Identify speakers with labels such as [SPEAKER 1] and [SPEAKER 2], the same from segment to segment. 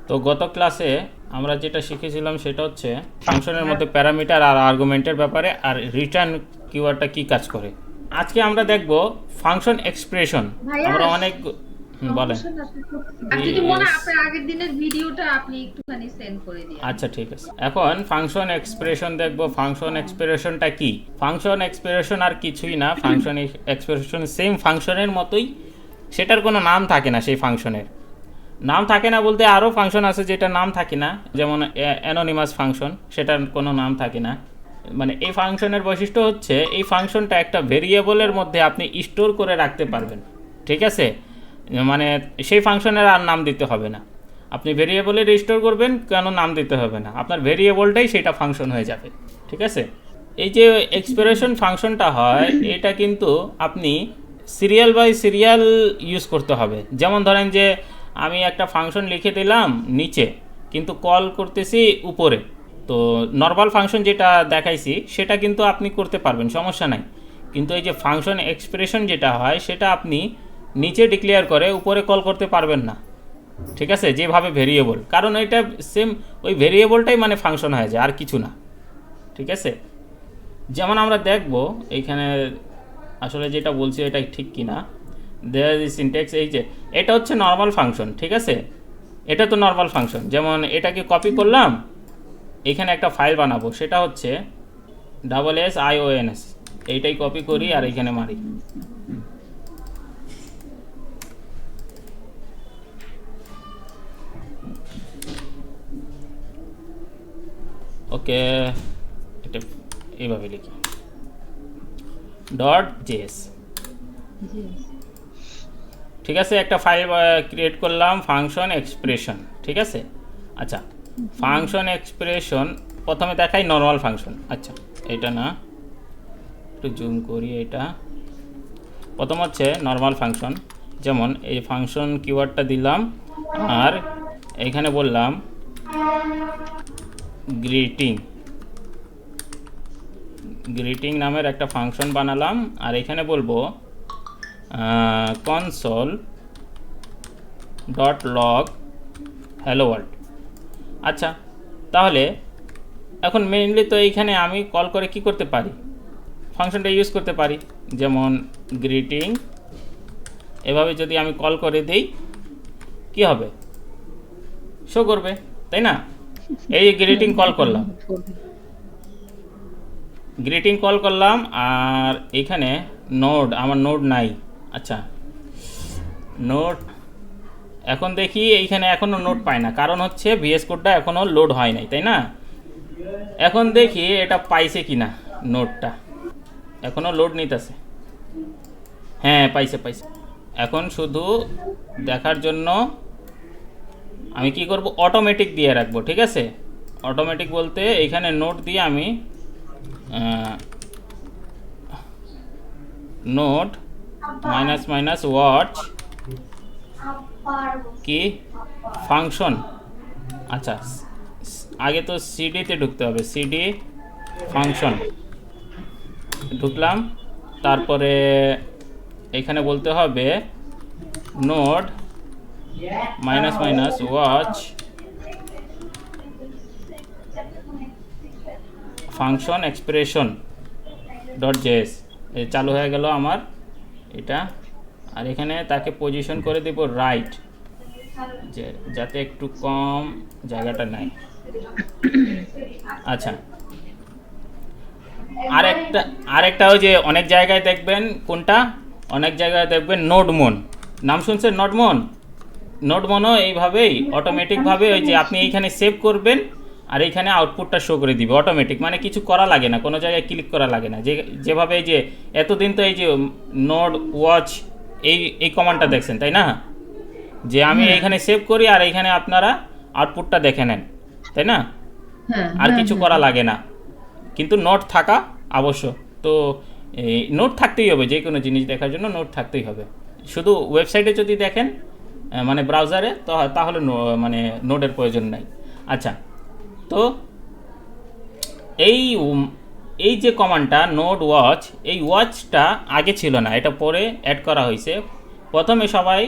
[SPEAKER 1] তো গত ক্লাসে আমরা যেটা শিখেছিলাম সেটা হচ্ছে ফাংশনের মধ্যে প্যারামিটার আর আর্গুমেন্টের ব্যাপারে, আর রিটার্ন কিওয়ার্ডটা কি কাজ করে। আজকে আমরা দেখব ফাংশন এক্সপ্রেশন। আমরা অনেক বলেন। আচ্ছা, ঠিক আছে। এখন ফাংশন এক্সপ্রেশন দেখব। ফাংশন এক্সপ্রেশনটা কি? ফাংশন এক্সপ্রেশন আর কিছুই না। ফাংশন এক্সপ্রেশন সেম ফাংশনের মতোই, সেটার কোনো নাম থাকে না। সেই ফাংশনের নাম থাকে না বলতে আরও ফাংশন আছে যেটা নাম থাকে না, যেমন অ্যানোনিমাস ফাংশন, সেটার কোনো নাম থাকে না। মানে এই ফাংশনের বৈশিষ্ট্য হচ্ছে এই ফাংশনটা একটা ভেরিয়েবলের মধ্যে আপনি স্টোর করে রাখতে পারবেন, ঠিক আছে? মানে সেই ফাংশনের আর নাম দিতে হবে না। আপনি ভেরিয়েবলে রিস্টোর করবেন, কেন নাম দিতে হবে না, আপনার ভেরিয়েবলটাই সেটা ফাংশন হয়ে যাবে, ঠিক আছে? এই যে এক্সপ্রেশন ফাংশনটা হয়, এটা কিন্তু আপনি সিরিয়াল বাই সিরিয়াল ইউজ করতে হবে। যেমন ধরেন যে আমি একটা ফাংশন লিখে দিলাম নিচে, কিন্তু কল করতেছি উপরে। তো নর্মাল ফাংশন যেটা দেখাইছি সেটা কিন্তু আপনি করতে পারবেন, সমস্যা নাই। কিন্তু এই যে ফাংশন এক্সপ্রেশন যেটা হয় সেটা আপনি নিচে ডিক্লেয়ার করে উপরে কল করতে পারবেন না, ঠিক আছে? যেভাবে ভেরিয়েবল, কারণ এটা সেম ওই ভেরিয়েবলটাই মানে ফাংশন হয়ে যায়, আর কিছু না, ঠিক আছে? যেমন আমরা দেখব এইখানে আসলে যেটা বলছি এটা ঠিক কি না। দেয়ার ইজ সিনট্যাক্স, এই যে এটা হচ্ছে নর্মাল ফাংশন, ঠিক আছে? এটা তো নর্মাল ফাংশন। যেমন এটাকে কপি করলাম, এখানে একটা ফাইল বানাবো, সেটা হচ্ছে SSIONS। এইটাই কপি করি আর এখানে মারি। ওকে, এটা এইভাবে লিখি .js, ঠিক আছে? একটা ফাইল ক্রিয়েট করলাম ফাংশন এক্সপ্রেশন, ঠিক আছে? আচ্ছা, ফাংশন এক্সপ্রেশন প্রথমে দেখাই নর্মাল ফাংশন। আচ্ছা, এটা না, একটু জুম করি। এটা প্রথম হচ্ছে নর্মাল ফাংশন। যেমন এই ফাংশন কিওয়ার্ডটা দিলাম, আর এইখানে বললাম গ্রিটিং নামের একটা ফাংশন বানালাম, আর এখানে বলবো console.log hello world। আচ্ছা, তাহলে এখন মেইনলি তো এইখানে আমি কল করে কি করতে পারি, ফাংশনটা ইউজ করতে পারি। যেমন গ্রিটিং, এভাবে যদি আমি কল করে দিই কি হবে, শো করবে, তাই না? এই গ্রিটিং কল করলাম, আর এখানে নোড, আমার নোড নাই। আচ্ছা, নোড এখন দেখি এইখানে এখনও নোড পায় না, কারণ হচ্ছে ভিএস কোডটা এখনও লোড হয় নাই, তাই না? এখন দেখি এটা পাইছে কি না, নোডটা এখনও লোড নিতেছে। হ্যাঁ, পাইছে। এখন শুধু দেখার জন্য আমি কি করব, অটোমেটিক দিয়ে রাখবো, ঠিক আছে? অটোমেটিক বলতে এইখানে নোড দিয়ে আমি নোড --ওয়াচ কি ফাংশন। আচ্ছা, আগে তো সিডিতে ঢুকতে হবে, সিডি ফাংশন ঢুকলাম, তারপরে এখানে বলতে হবে node --watch function expression .js। চালু হয়ে গেল আমার এটা। আর এখানে তাকে পজিশন করে দেব রাইট, যাতে একটু কম জায়গাটা নেয়। আচ্ছা, আরেকটা ওই যে অনেক জায়গায় দেখবেন, কোনটা অনেক জায়গায় দেখবেন নোডমন নাম শুনছেন। নোডমনও এইভাবেই অটোমেটিকভাবে ওই যে আপনি এইখানে সেভ করবেন আর এইখানে আউটপুটটা শো করে দিবে অটোমেটিক, মানে কিছু করা লাগে না, কোনো জায়গায় ক্লিক করা লাগে না। যেভাবে এই যে এতদিন তো এই যে নোড ওয়াচ এই কমান্ডটা দেখছেন, তাই না? যে আমি এইখানে সেভ করি আর এইখানে আপনারা আউটপুটটা দেখে নেন, তাই না? আর কিছু করা লাগে না, কিন্তু নোট থাকা আবশ্যক। তো এই নোট থাকতেই হবে, যে কোনো জিনিস দেখার জন্য নোট থাকতেই হবে। শুধু ওয়েবসাইটে যদি দেখেন, মানে ব্রাউজারে, তো তাহলে মানে নোটের প্রয়োজন নাই। আচ্ছা, তো এই যে কমান্ডটা নোড ওয়াচ, এই ওয়াচটা আগে ছিল না, এটা পরে অ্যাড করা হয়েছে। প্রথমে সবাই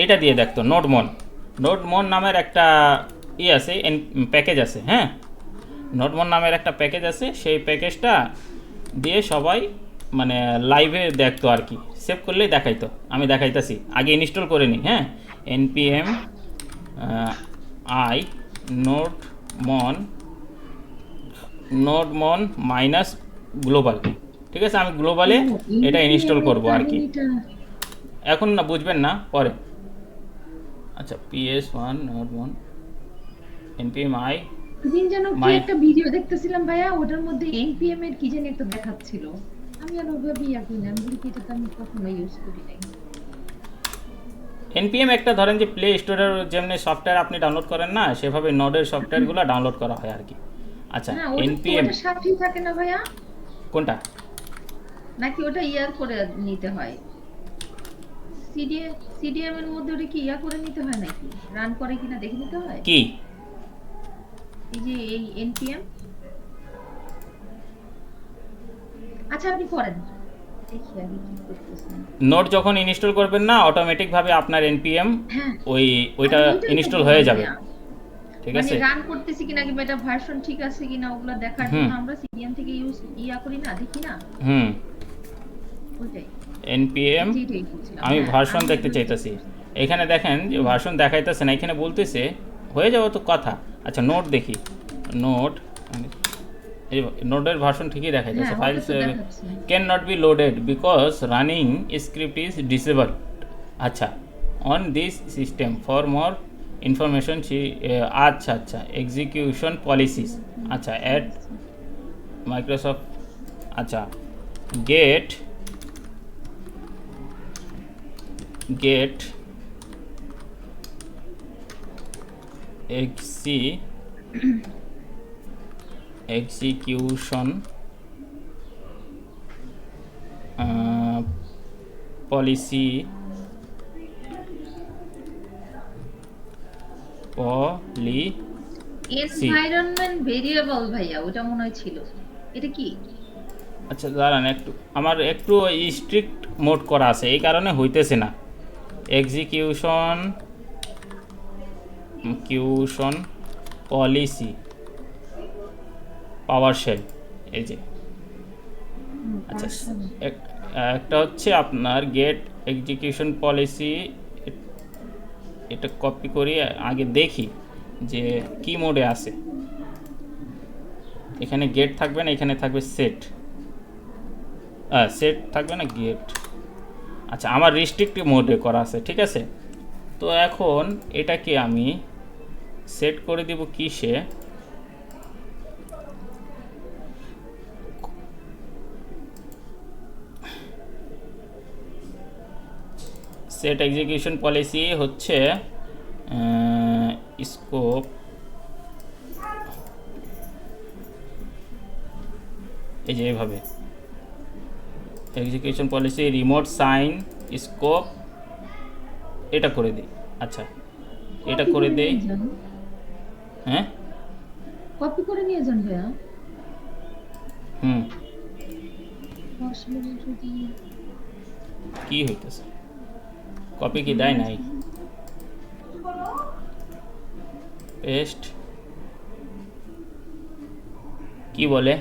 [SPEAKER 1] এটা দিয়ে দেখতো নোডমন, নোটমন নামের একটা আছে, প্যাকেজ আছে, হ্যাঁ, নোটমন নামের একটা প্যাকেজ আছে, সেই প্যাকেজটা দিয়ে সবাই মানে লাইভে দেখতো আর কি, সেভ করলেই দেখাইতো। আমি দেখাইতেছি, আগে ইনস্টল করে নিই, হ্যাঁ, npm i নোটমন মাইনাস গ্লোবাল, ঠিক আছে, আমি গ্লোবালে এটা ইনস্টল করব আর কি, এখন না বুঝবেন না, পরে। আচ্ছা, ps1 নোটমন npm i
[SPEAKER 2] দিন যেন কি একটা ভিডিও দেখতেছিলাম ভাইয়া, ওটার মধ্যে npm এর কি জানি একটা দেখাচ্ছিল, আমি আর ওভাবে কইলাম যে এটা তো আমি কখনো ইউজ করি নাই।
[SPEAKER 1] npm একটা ধরেন যে প্লে স্টোরের যেমনি সফটওয়্যার আপনি ডাউনলোড করেন না, সেভাবে নোডের সফটওয়্যারগুলো ডাউনলোড করা হয় আর কি। আচ্ছা,
[SPEAKER 2] না
[SPEAKER 1] npm
[SPEAKER 2] ওটা সাথেই থাকে না ভাইয়া,
[SPEAKER 1] কোনটা?
[SPEAKER 2] নাকি ওটা ইয়ার করে নিতে হয়? সিডিএম এর মধ্যে ওটা কি ইয়া করে নিতে হয় নাকি, রান করে কিনা দেখে নিতে হয়
[SPEAKER 1] কি?
[SPEAKER 2] এই যে এই npm। আচ্ছা আপনি করেন, দেখি আমি কি করতেছেন।
[SPEAKER 1] নোড যখন ইনস্টল করবেন না, অটোমেটিকভাবে আপনার npm
[SPEAKER 2] হ্যাঁ
[SPEAKER 1] ওইটা ইনস্টল হয়ে যাবে, ঠিক আছে?
[SPEAKER 2] মানে রান করতেছি কিনা কিংবা এটা ভার্সন ঠিক আছে কিনা ওগুলা দেখার জন্য আমরা সিডিএম থেকে ইউজ করি না, দেখি না। ওইটাই
[SPEAKER 1] npm আমি ভার্সন দেখতে চাইতেছি, এখানে দেখেন যে ভার্সন দেখাইতেছে না, এখানে বলতেছে হয়ে যাবে তো কথা। আচ্ছা, নোট দেখি, নোট এই নোডের ভার্সন ঠিকই দেখাইতেছে, files can not be loaded because running script is disable. আচ্ছা, on this system for more information আচ্ছা আচ্ছা, এক্সিকিউশন পলিসিস, আচ্ছা অ্যাট মাইক্রোসফট, আচ্ছা get execution policy
[SPEAKER 2] environment variable ভাইয়া, ওটা মনে হয় ছিল, এটা কি?
[SPEAKER 1] আচ্ছা দাঁড়ান, আমার একটু স্ট্রিক্ট মোড করা আছে, এই কারণে হইতেছে না। এক্সিকিউশন পলিসি পাওয়ারশেল, এই যে। আচ্ছা, একটা হচ্ছে আপনার গেট এক্সিকিউশন পলিসি, এটা কপি করি, আগে দেখি যে কি মোডে আছে। এখানে গেট থাকবে না, এখানে থাকবে সেট থাকবে না, গেট। আচ্ছা, আমার রেস্ট্রিক্টিভ মোডে করা আছে, ঠিক আছে। তো এখন এটাকে আমি সেট করে দিব কিসে, সেট এক্সিকিউশন পলিসি হচ্ছে স্কোপ, এই যে এইভাবে execution policy remote sign scope, এটা করে দিই। আচ্ছা, এটা করে দেই, হ্যাঁ
[SPEAKER 2] কপি করে নিয়ে যান ভাইয়া।
[SPEAKER 1] কি হইতেছে, কপি কি দেয় নাই? পেস্ট কি বলে?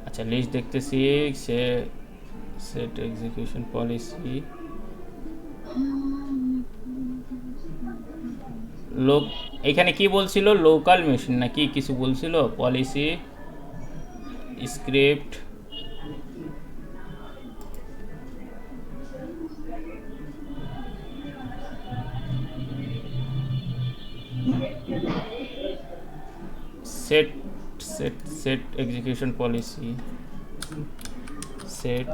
[SPEAKER 1] আচ্ছা, লিস্ট দেখতেছি, সেট এক্সিকিউশন পলিসি, এখানে কি বলছিল, লোকাল মেশিন নাকি কিছু বলছিল, policy script, set execution policy, set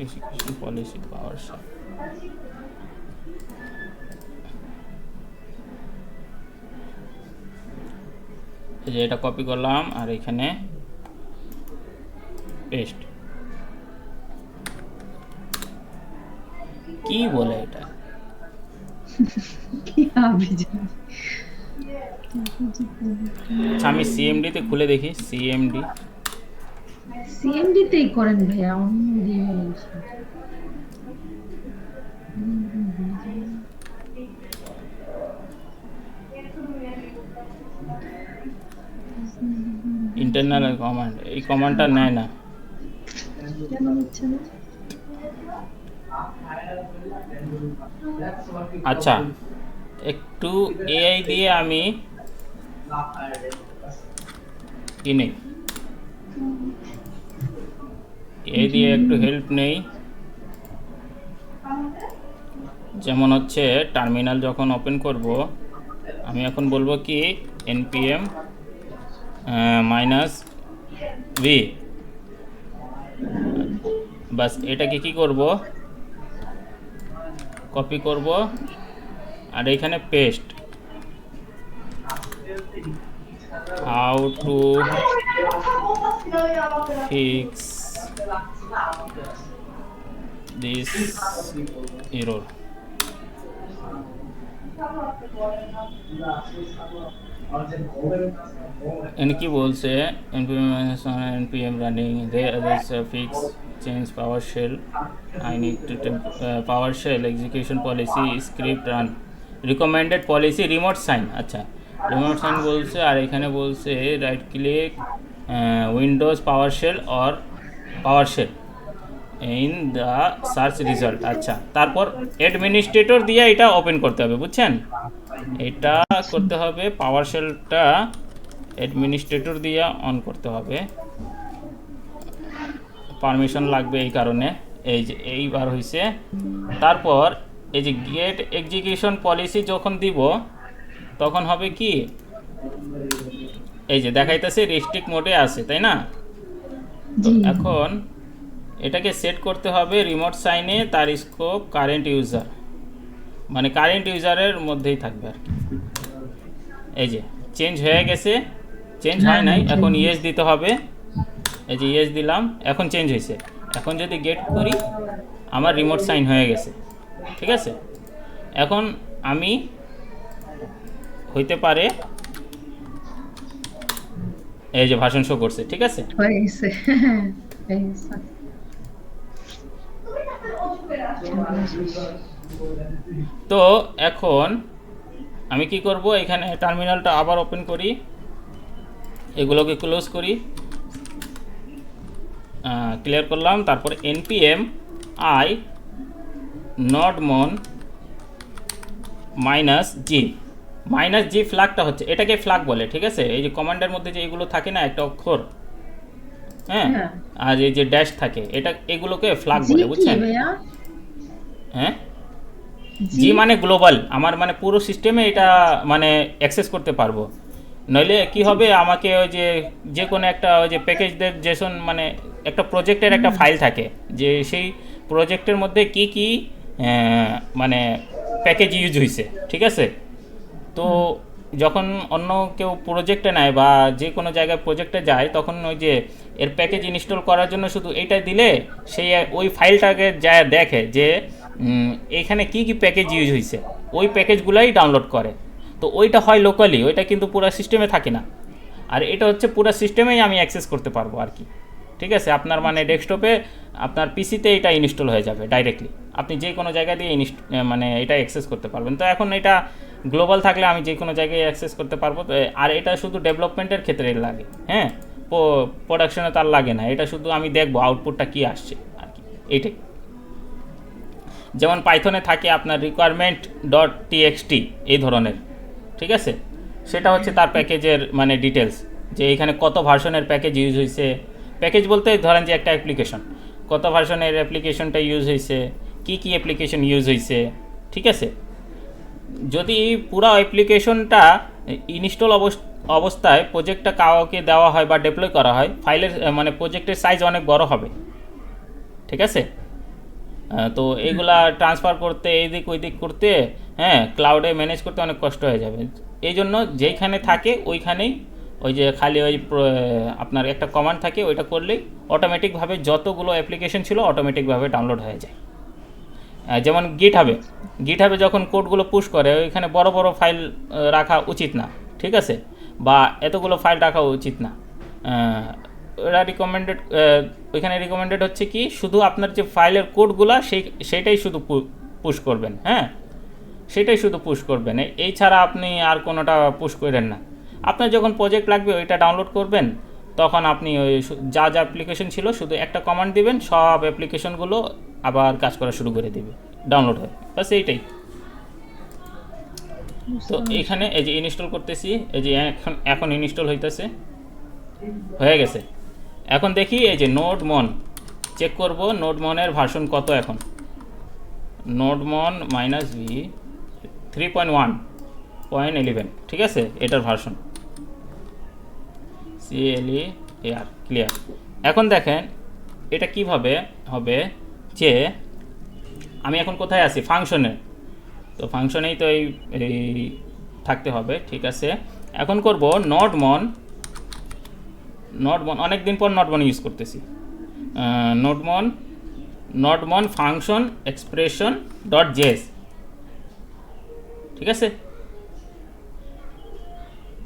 [SPEAKER 1] execution policy PowerShell। এই যে এটা কপি করলাম আর এখানে পেস্ট। কি বলে এটা?
[SPEAKER 2] কি হবে জানি।
[SPEAKER 1] আচ্ছা, আমি সিএমডি তে খুলে দেখি,
[SPEAKER 2] সিএমডি তেই করেন ভাইয়া, অন্য দিয়ে
[SPEAKER 1] ইন্টারনাল কমান্ড, এই কমান্ডটা নেয় না।
[SPEAKER 2] কেন হচ্ছে না?
[SPEAKER 1] আচ্ছা, একটু এআই দিয়ে আমি কিনে এআই দিয়ে একটু হেল্প নেই। যেমন হচ্ছে টার্মিনাল যখন ওপেন করব, আমি এখন বলবো কি npm -v, বাস এটাকে কি করব, কপি করব আর এখানে paste, how to fix this error. কি বলছে, npm running there is a fix change PowerShell, I need to PowerShell execution policy script run recommended policy remote sign। আচ্ছা, রিমোট সাইন বলছে, আর এখানে বলছে right click Windows PowerShell or PowerShell in the search result. আচ্ছা, তারপর administrator দিয়ে এটা open করতে হবে, বুঝছেন? এটা করতে হবে, পাওয়ারশেলটা অ্যাডমিনিস্ট্রেটর দিয়ে অন করতে হবে, পারমিশন লাগবে এই কারণে। এই যে এইবার হয়েছে। তারপর এই যে গেট এক্সিকিউশন পলিসি যখন দিব তখন হবে কি, এই যে দেখাইতেছে রেস্ট্রিক্ট মোডে আছে, তাই না? তো এখন এটাকে সেট করতে হবে রিমোট সাইনে, তার স্কোপ কারেন্ট ইউজার, মানে কারেন্ট ইউজারের মধ্যেই থাকবে আর কি। এই যে চেঞ্জ হয়ে গেছে, চেঞ্জ হয় নাই, এখন ইয়েস দিতে হবে। এই যে ইয়েস দিলাম, এখন চেঞ্জ হয়েছে। এখন যদি গেট করি আমার রিমোট সাইন হয়ে গেছে, ঠিক আছে? এখন আমি হইতে পারে এই যে ভাষণ শো করছে, ঠিক আছে? তো এখন আমি কি করব, এখানে টার্মিনালটা আবার ওপেন করি, এগুলোকে ক্লোজ করি, ক্লিয়ার করলাম। তারপর npm i nodemon -g ফ্ল্যাগটা হচ্ছে, এটাকে ফ্ল্যাগ বলে, ঠিক আছে? এই যে কমান্ডের মধ্যে যে এগুলো থাকে না একটা অক্ষর, হ্যাঁ, আর এই যে ড্যাশ থাকে, এটা এগুলোকে ফ্ল্যাগ বলে, বুঝছেন? হ্যাঁ, জি মানে গ্লোবাল, আমার মানে পুরো সিস্টেমে এটা মানে অ্যাক্সেস করতে পারবো। নইলে কি হবে, আমাকে ওই যে কোনো একটা ওই যে প্যাকেজদের জেসন মানে একটা প্রজেক্টের একটা ফাইল থাকে, যে সেই প্রজেক্টের মধ্যে কি কি মানে প্যাকেজ ইউজ হয়েছে, ঠিক আছে? তো যখন অন্য কেউ প্রজেক্টে নেয় বা যে কোনো জায়গায় প্রজেক্টে যায়, তখন ওই যে এর প্যাকেজ ইনস্টল করার জন্য শুধু এইটা দিলে সেই ওই ফাইলটাকে যা দেখে যে এখানে কি কি প্যাকেজ ইউজ হয়েছে, ওই প্যাকেজগুলাই ডাউনলোড করে। তো ওইটা হয় লোকালি, ওইটা কিন্তু পুরো সিস্টেমে থাকে না। আর এটা হচ্ছে পুরো সিস্টেমেই আমি অ্যাক্সেস করতে পারবো আর কি, ঠিক আছে? আপনার মানে ডেস্কটপে আপনার পিসিতে এটা ইনস্টল হয়ে যাবে ডাইরেক্টলি, আপনি যে কোনো জায়গা দিয়ে মানে এটা অ্যাক্সেস করতে পারবেন। তো এখন এটা গ্লোবাল থাকলে আমি যে কোনো জায়গায় অ্যাক্সেস করতে পারবো। আর এটা শুধু ডেভেলপমেন্টের ক্ষেত্রে লাগে, হ্যাঁ, প্রোডাকশনে তার লাগে না। এটা শুধু আমি দেখবো আউটপুটটা কী আসছে আর কি, এইটাই। যেমন পাইথনে থাকে আপনার requirement.txt এই ধরনের, ঠিক আছে? সেটা হচ্ছে তার প্যাকেজের মানে ডিটেলস, যে এখানে কত ভার্সনের প্যাকেজ ইউজ হয়েছে। প্যাকেজ বলতে ধরেন যে একটা অ্যাপ্লিকেশন, কত ভার্সনের অ্যাপ্লিকেশনটা ইউজ হয়েছে, কি কি অ্যাপ্লিকেশন ইউজ হয়েছে, ঠিক আছে? যদি পুরো অ্যাপ্লিকেশনটা ইনস্টল অবস্থায় প্রজেক্টটা কাউকে দেওয়া হয় বা ডেপ্লয় করা হয়, ফাইলের মানে প্রজেক্টের সাইজ অনেক বড় হবে, ঠিক আছে? তো এইগুলা ট্রান্সফার করতে এইদিক ওইদিক করতে, হ্যাঁ, ক্লাউডে ম্যানেজ করতে অনেক কষ্ট হয়ে যাবে। এই জন্য যেইখানে থাকে ওইখানেই ওই যে খালি ওই আপনার একটা কমান্ড থাকে, ওইটা করলেই অটোমেটিকভাবে যতগুলো অ্যাপ্লিকেশন ছিল অটোমেটিকভাবে ডাউনলোড হয়ে যায়। যেমন গিটহাবে যখন কোডগুলো পুশ করে, ওইখানে বড় বড় ফাইল রাখা উচিত না, ঠিক আছে? বা এতগুলো ফাইল রাখা উচিত না। ওরা ওইখানে রিকমেন্ডেড হচ্ছে কি, শুধু আপনার যে ফাইলের কোডগুলো সেইটাই শুধু পুশ করবেন, হ্যাঁ, সেটাই শুধু পুশ করবেন। এই ছাড়া আপনি আর কোনোটা পুশ করেন না। আপনার যখন প্রজেক্ট লাগবে ওইটা ডাউনলোড করবেন, তখন আপনি ওই যা যা অ্যাপ্লিকেশন ছিল শুধু একটা কমান্ড দিবেন, সব অ্যাপ্লিকেশনগুলো আবার কাজ করা শুরু করে দিবে, ডাউনলোড হয়, বাস এইটাই। তো এখানে এই যে ইনস্টল করতেছি, এই যে এখন ইনস্টল হইতেছে, হয়ে গেছে। এখন দেখি এই যে নোডমন চেক করব, নোডমনের ভার্সন কত এখন। নোডমন -v 3.1.11, ঠিক আছে, এটার ভার্সন CLEAR ক্লিয়ার। এখন দেখেন এটা কিভাবে হবে, যে আমি এখন কোথায় আছি, ফাংশনে, তো ফাংশনেই তো এই থাকতে হবে, ঠিক আছে। এখন করব নোডমন অনেক দিন পর নোডমন ইউজ করতেছি, নোডমন ফাংশন এক্সপ্রেশন ডট জেএস, ঠিক আছে।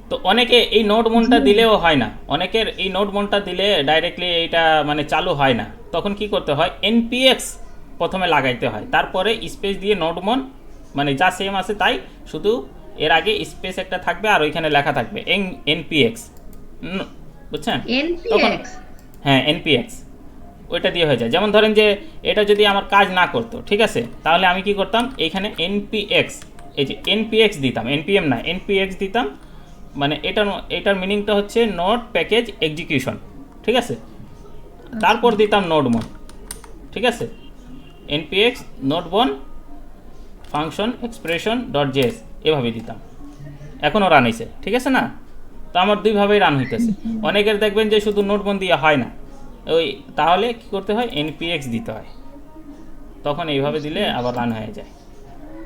[SPEAKER 1] তো অনেকে এই নোডমনটা দিলেও হয় না, অনেকের এই নোডমনটা দিলে ডাইরেক্টলি এইটা মানে চালু হয় না, তখন কি করতে হয়, npx প্রথমে লাগাইতে হয়, তারপরে স্পেস দিয়ে নোডমন, মানে যা সেম আছে তাই, শুধু এর আগে স্পেস একটা থাকবে আর ওইখানে লেখা থাকবে npx, বুঝছেন? তখন
[SPEAKER 2] NPX
[SPEAKER 1] হ্যাঁ npx ওইটা দিয়ে হয়ে যায়। যেমন ধরেন যে এটা যদি আমার কাজ না করতো, ঠিক আছে, তাহলে আমি কি করতাম, এইখানে npx, এই যে npx দিতাম, npm না npx দিতাম, মানে এটার মিনিংটা হচ্ছে নোড প্যাকেজ এক্সিকিউশন, ঠিক আছে। তারপর দিতাম নোডমন, ঠিক আছে, npx nodemon function expression dot JS, এভাবে দিতাম। এখনও রান হয়েছে, ঠিক আছে না? তো আমার দুইভাবেই রান হইতেছে। অনেকের দেখবেন যে শুধু নোডমন দিয়ে হয় না, ওই তাহলে কি করতে হয়, npx দিতে হয়, তখন এইভাবে দিলে আবার রান হয়ে যায়,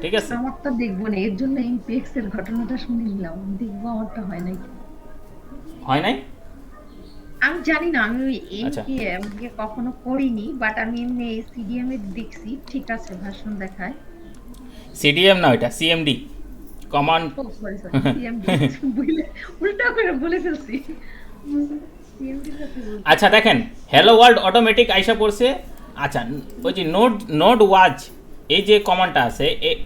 [SPEAKER 1] ঠিক আছে।
[SPEAKER 2] আমারটা দেখবো না, এর জন্য NPX এর ঘটনাটা শুনে নিলাম, দেখবো আমারটা হয় নাই।
[SPEAKER 1] হয় নাই?
[SPEAKER 2] আমি জানি না, আমি ওই
[SPEAKER 1] আচ্ছা।
[SPEAKER 2] NPM কে কখনো করিনি, বাট আমি এমনি CDM এর দেখছি, ঠিক আছে, ভার্সন দেখায়।
[SPEAKER 1] সিডিএম না, ওইটা সিএমডি, কমান্ড।
[SPEAKER 2] ও সরি সরি, CMD বলে উল্টা করে বলে ফেলছি। CMD এর সাথে বলছি।
[SPEAKER 1] আচ্ছা দেখেন, হ্যালো ওয়ার্ল্ড অটোমেটিক আইসা পড়ছে। আচ্ছা, ওই যে নোড ওয়াচ, এই যে কমান্ডটা আছে,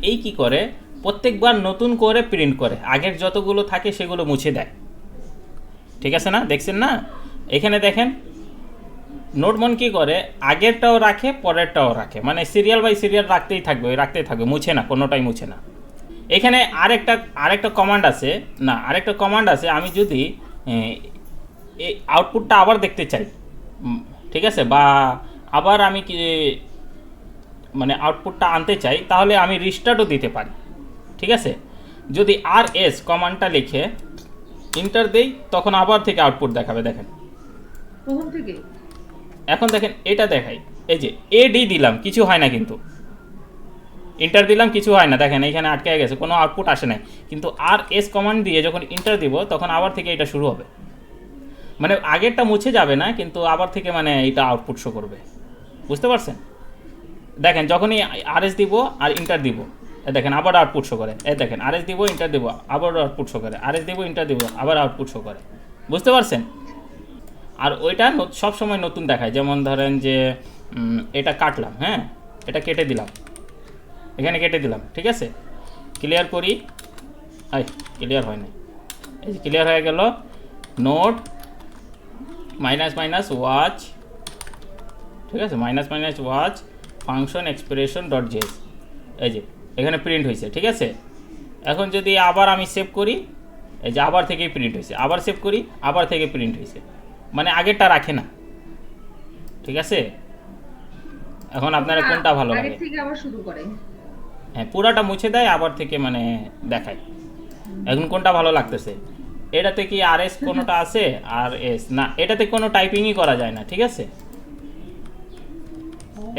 [SPEAKER 1] এই কি করে, প্রত্যেকবার নতুন করে প্রিন্ট করে, আগের যতগুলো থাকে সেগুলো মুছে দেয়, ঠিক আছে না? দেখছেন না? এখানে দেখেন নোডমন কি করে, আগেরটাও রাখে পরেরটাও রাখে, মানে সিরিয়াল বাই সিরিয়াল রাখতেই থাকবে, মুছে না, কোনোটাই মুছে না। এখানে আরেকটা কমান্ড আছে, আরেকটা কমান্ড আছে, আমি যদি এই আউটপুটটা আবার দেখতে চাই, ঠিক আছে, বা আবার আমি কি মানে আউটপুটটা আনতে চাই, তাহলে আমি রিস্টার্টও দিতে পারি, ঠিক আছে। যদি rs কমান্ডটা লিখে ইন্টার দেই, তখন আবার থেকে আউটপুট দেখাবে, দেখেন
[SPEAKER 2] প্রথম থেকে
[SPEAKER 1] এখন দেখেন এটা দেখাই, এই যে এডি দিলাম, কিছু হয় না, কিন্তু ইন্টার দিলাম, কিছু হয় না, দেখেন এইখানে আটকে গেছে, কোনো আউটপুট আসে নাই। কিন্তু rs কমান্ড দিয়ে যখন ইন্টার দিব, তখন আবার থেকে এটা শুরু হবে, মানে আগেরটা মুছে যাবে না, কিন্তু আবার থেকে মানে এটা আউটপুট শো করবে, বুঝতে পারছেন? দেখেন যখনই rs দিব আর ইন্টার দিব, দেখেন আবার আউটপুট শো করে, দেখেন rs দিব ইন্টার দিব আবার আউটপুট শো করে, rs দিব ইন্টার দিব আবার আউটপুট শো করে, বুঝতে পারছেন? আর ওইটা সব সময় নতুন দেখায়। যেমন ধরেন যে এটা কাটলাম, হ্যাঁ, এটা কেটে দিলাম, এখানে কেটে দিলাম, ঠিক আছে, ক্লিয়ার করি, ক্লিয়ার হয় না, এই যে ক্লিয়ার হয়ে গেল। নোড -ওয়াচ, ঠিক আছে, -watch function expression dot JS, এই যে এখানে প্রিন্ট হয়েছে, ঠিক আছে। এখন যদি আবার আমি সেভ করি, এই যে আবার থেকেই প্রিন্ট হয়েছে, আবার সেভ করি, আবার থেকে প্রিন্ট হয়েছে, মানে আগেরটা রাখে না, ঠিক আছে। এখন আপনারা কোনটা ভালো লাগে?
[SPEAKER 2] আগে থেকে আবার শুরু করে,
[SPEAKER 1] হ্যাঁ, পুরাটা মুছে দেয়, আবার থেকে মানে দেখায়। এখন কোনটা ভালো লাগতেছে? এটাতে কি rs কোনোটা আছে? rs না, এটাতে কোনো টাইপিংই করা যায় না, ঠিক আছে।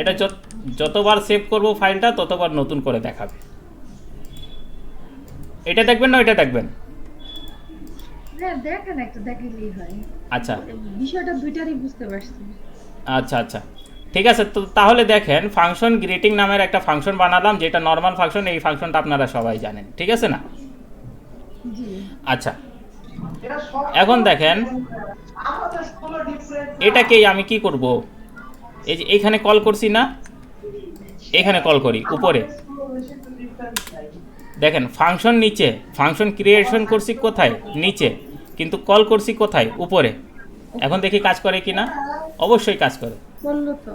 [SPEAKER 1] এটা যতবার সেভ করব ফাইলটা, ততবার নতুন করে দেখাবে। এটা দেখবেন না ওইটা দেখবেন?
[SPEAKER 2] হ্যাঁ দেখেন, একটা দেখলেই হয়।
[SPEAKER 1] আচ্ছা
[SPEAKER 2] বিষয়টা দুইটারই বুঝতে পারছি।
[SPEAKER 1] আচ্ছা, ঠিক আছে। তো তাহলে দেখেন, ফাংশন গ্রিটিং নামের একটা ফাংশন বানালাম, যেটা নর্মাল ফাংশন, এই ফাংশনটা আপনারা সবাই জানেন, ঠিক আছে না?
[SPEAKER 2] জি
[SPEAKER 1] আচ্ছা, এখন দেখেন এটাকেই আমি কি করব, এই যে এখানে কল করছি না, এখানে কল করি উপরে, দেখেন ফাংশন নিচে, ফাংশন ক্রিয়েশন করছি কোথায়, নিচে, কিন্তু কল করছি কোথায়, উপরে, এখন দেখি কাজ করে কি না। অবশ্যই কাজ করে,
[SPEAKER 2] বললো তো।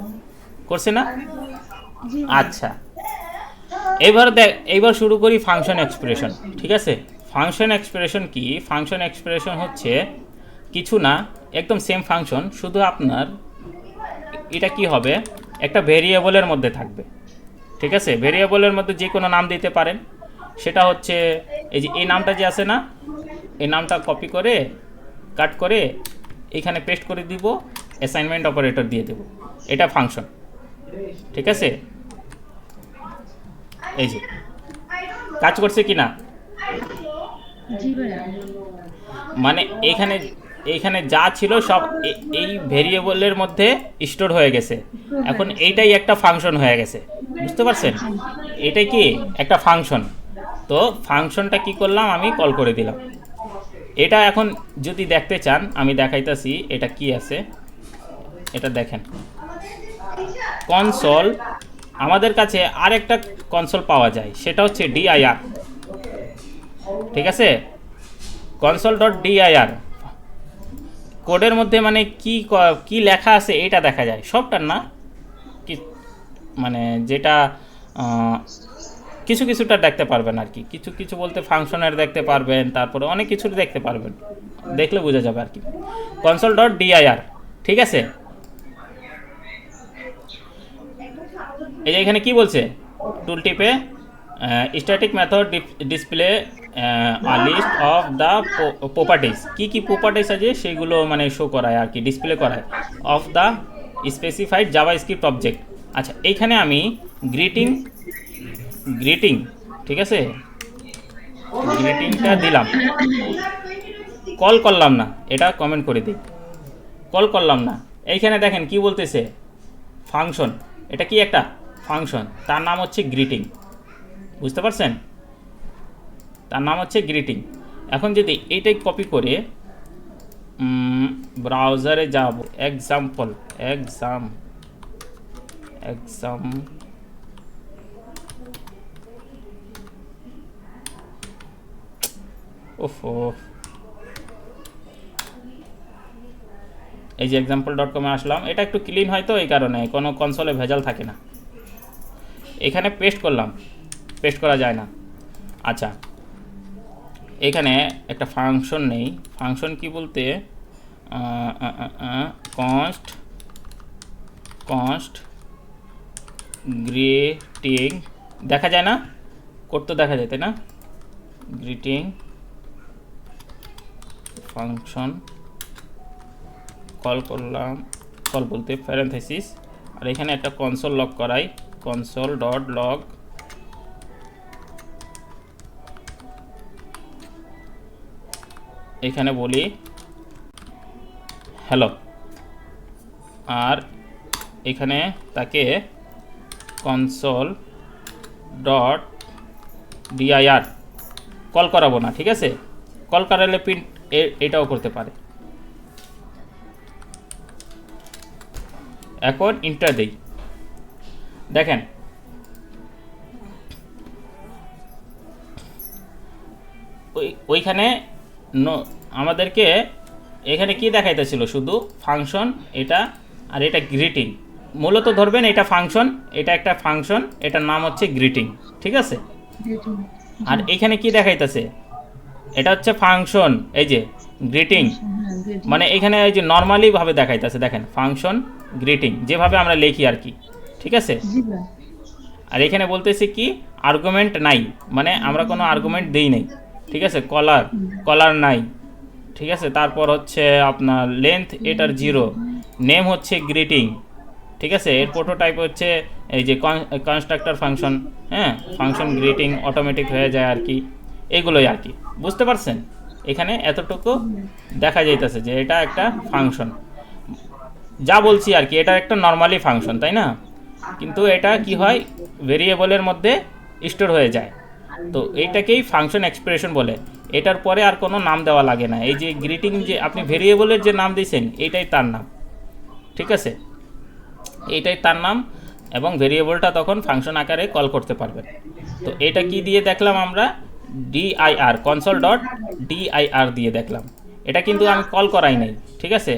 [SPEAKER 1] করছে না?
[SPEAKER 2] জি
[SPEAKER 1] আচ্ছা, এইবার শুরু করি ফাংশন এক্সপ্রেশন। ঠিক আছে, ফাংশন এক্সপ্রেশন কি? ফাংশন এক্সপ্রেশন হচ্ছে কিছু না, একদম সেম ফাংশন, শুধু আপনার এটা কি হবে, একটা ভেরিয়েবলের মধ্যে থাকবে। ঠিক আছে, ভেরিয়েবলের মধ্যে যে কোনো নাম দিতে পারেন। সেটা হচ্ছে এই যে এই নামটা যে আছে না, এই নামটা কপি করে কাট করে এখানে পেস্ট করে দিব, অ্যাসাইনমেন্ট অপারেটর দিয়ে দেব, এটা ফাংশন। ঠিক আছে, এই যে কাজ করছে কি না?
[SPEAKER 2] জি ভাইয়া।
[SPEAKER 1] মানে এইখানে যা ছিল সব এই ভেরিয়েবলের মধ্যে স্টোর হয়ে গেছে। এখন এইটাই একটা ফাংশন হয়ে গেছে, বুঝতে পারছেন? এটাই কি একটা ফাংশন। তো ফাংশনটা কি করলাম, আমি কল করে দিলাম। এটা এখন যদি দেখতে চান আমি দেখাইতাছি এটা কি আছে। এটা দেখেন, কনসোল। আমাদের কাছে আরেকটা কনসোল পাওয়া যায়, সেটা হচ্ছে dir। ঠিক আছে, console.dir কোডের মধ্যে মানে কি লেখা আছে এটা দেখা যায়, সবটার না, কি মানে যেটা কিছু কিছুটা দেখতে পারবেন আর কি। কিছু কিছু বলতে ফাংশনের দেখতে পারবেন, তারপরে অনেক কিছু দেখতে পারবেন, দেখলে বোঝা যাবে আর কি। console.dir। ঠিক আছে, এই যে এখানে কি বলছে, টুল টিপে static method display list of the properties, কি কি প্রপার্টিজ আছে সেগুলো মানে শো করায় আর কি, ডিসপ্লে করায়, of the specified JavaScript object. আচ্ছা, এইখানে আমি গ্রিটিং, ঠিক আছে, গ্রিটিংটা দিলাম, কল করলাম না, এটা কমেন্ট করে দিই, কল করলাম না। এইখানে দেখেন কি বলতেছে, ফাংশন। এটা কি একটা ফাংশন, তার নাম হচ্ছে গ্রিটিং, বুঝতে পারছেন? তার নাম হচ্ছে গ্রিটিং। এখন যদি এইটাই কপি করে ব্রাউজারে যাব, এক্সাম ওফো, এই যে example.com এ আসলাম। এটা একটু ক্লিন হয় তো, এই কারণে কোনো কনসোলে ভেজাল থাকে না। এখানে পেস্ট করলাম, পেস্ট করা যায় না। আচ্ছা, এখানে একটা ফাংশন নেই। ফাংশন কি বলতে, কনস্ট গ্রিটিং দেখা যায় না, কোড তো দেখা যায় তাই না? গ্রিটিং ফাংশন কল করলাম, কল বলতে প্যারেনথেসিস, আর এখানে একটা কনসোল লগ করাই, console.log। এখানে বলি হ্যালো, আর এখানে তাকে console.dir কল করাবো না। ঠিক আছে, কল করালে প্রিন্ট এটাও করতে পারে। এখন ইন্টার দেই, দেখেন ওইখানে আমাদেরকে এখানে কি দেখাইতেছিল, শুধু ফাংশন এটা, আর এটা গ্রিটিং। মূলত ধরবেন এটা ফাংশন, এটা একটা ফাংশন, এটার নাম হচ্ছে গ্রিটিং। ঠিক আছে, আর এখানে কি দেখাইতেছে, এটা হচ্ছে ফাংশন, এই যে গ্রিটিং, মানে এখানে এই যে নর্মালি ভাবে দেখাইতেছে, দেখেন ফাংশন গ্রিটিং যেভাবে আমরা লিখি আর কি। ঠিক আছে, আর এখানে বলতেছি কি আর্গুমেন্ট নাই, মানে আমরা কোনো আর্গুমেন্ট দেই নাই। ঠিক আছে, কলার নাই। ঠিক আছে, তারপর হচ্ছে আপনার লেন্থ এটার 0, নেম হচ্ছে গ্রিটিং। ঠিক আছে, এর প্রোটোটাইপ হচ্ছে এই যে কনস্ট্রাক্টর ফাংশন, হ্যাঁ, ফাংশন গ্রিটিং অটোমেটিক হয়ে যায় আর কি, এগুলোই আর কি। বুঝতে পারছেন? এখানে এতটুকু দেখা যাইতেছে যে এটা একটা ফাংশন, যা বলছি আর কি, এটা একটা নর্মালি ফাংশন, তাই না? কিন্তু এটা কি হয়, ভেরিয়েবলের মধ্যে স্টোর হয়ে যায়। তো এইটাকেই ফাংশন এক্সপ্রেশন বলে। এটার পরে আর কোনো নাম দেওয়া লাগে না। এই যে গ্রিটিং যে আপনি ভেরিয়েবলের যে নাম দিয়েছেন এইটাই তার নাম। ঠিক আছে, এইটাই তার নাম, এবং ভেরিয়েবলটা তখন ফাংশন আকারে কল করতে পারবেন। তো এটা কি দিয়ে দেখলাম আমরা, dir, console.dir দিয়ে দেখলাম। এটা কিন্তু আমি কল করাই নাই, ঠিক আছে,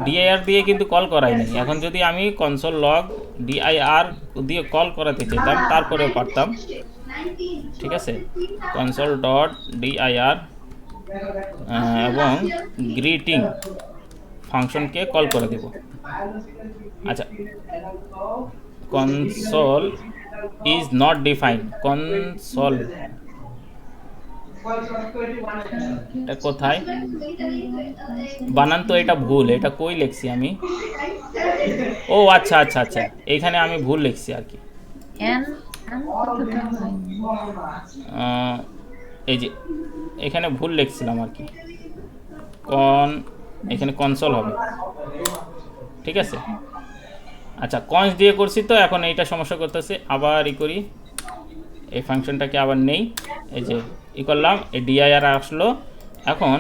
[SPEAKER 1] ডিআইআর দিয়ে কিন্তু কল করাই নাই। এখন যদি আমি কনসোল লগ ডিআইআর দিয়ে কল করাতে চাইতাম তারপরেও পারতাম, ঠিক আছে, কনসোল ডট ডিআইআর এবং গ্রিটিং ফাংশনকে কল করে দেব। আচ্ছা, console is not define, console এটা কোথায়, বানান তো এটা ভুল, এটা কই লিখছি আমি, ও আচ্ছা আচ্ছা আচ্ছা, এইখানে আমি ভুল লিখছি আর কি।
[SPEAKER 2] এন কথাটা হয়নি।
[SPEAKER 1] এই যে এখানে ভুল লিখছিলাম আর কি, এখানে কনসোল হবে, ঠিক আছে। আচ্ছা, কনস দিয়ে করছি তো এখন এইটা সমস্যা করতেছে, আবার ই করি, এই ফাংশনটাকে আবার নেই, এই যে ই করলাম, এই ডিআইআর আসলো। এখন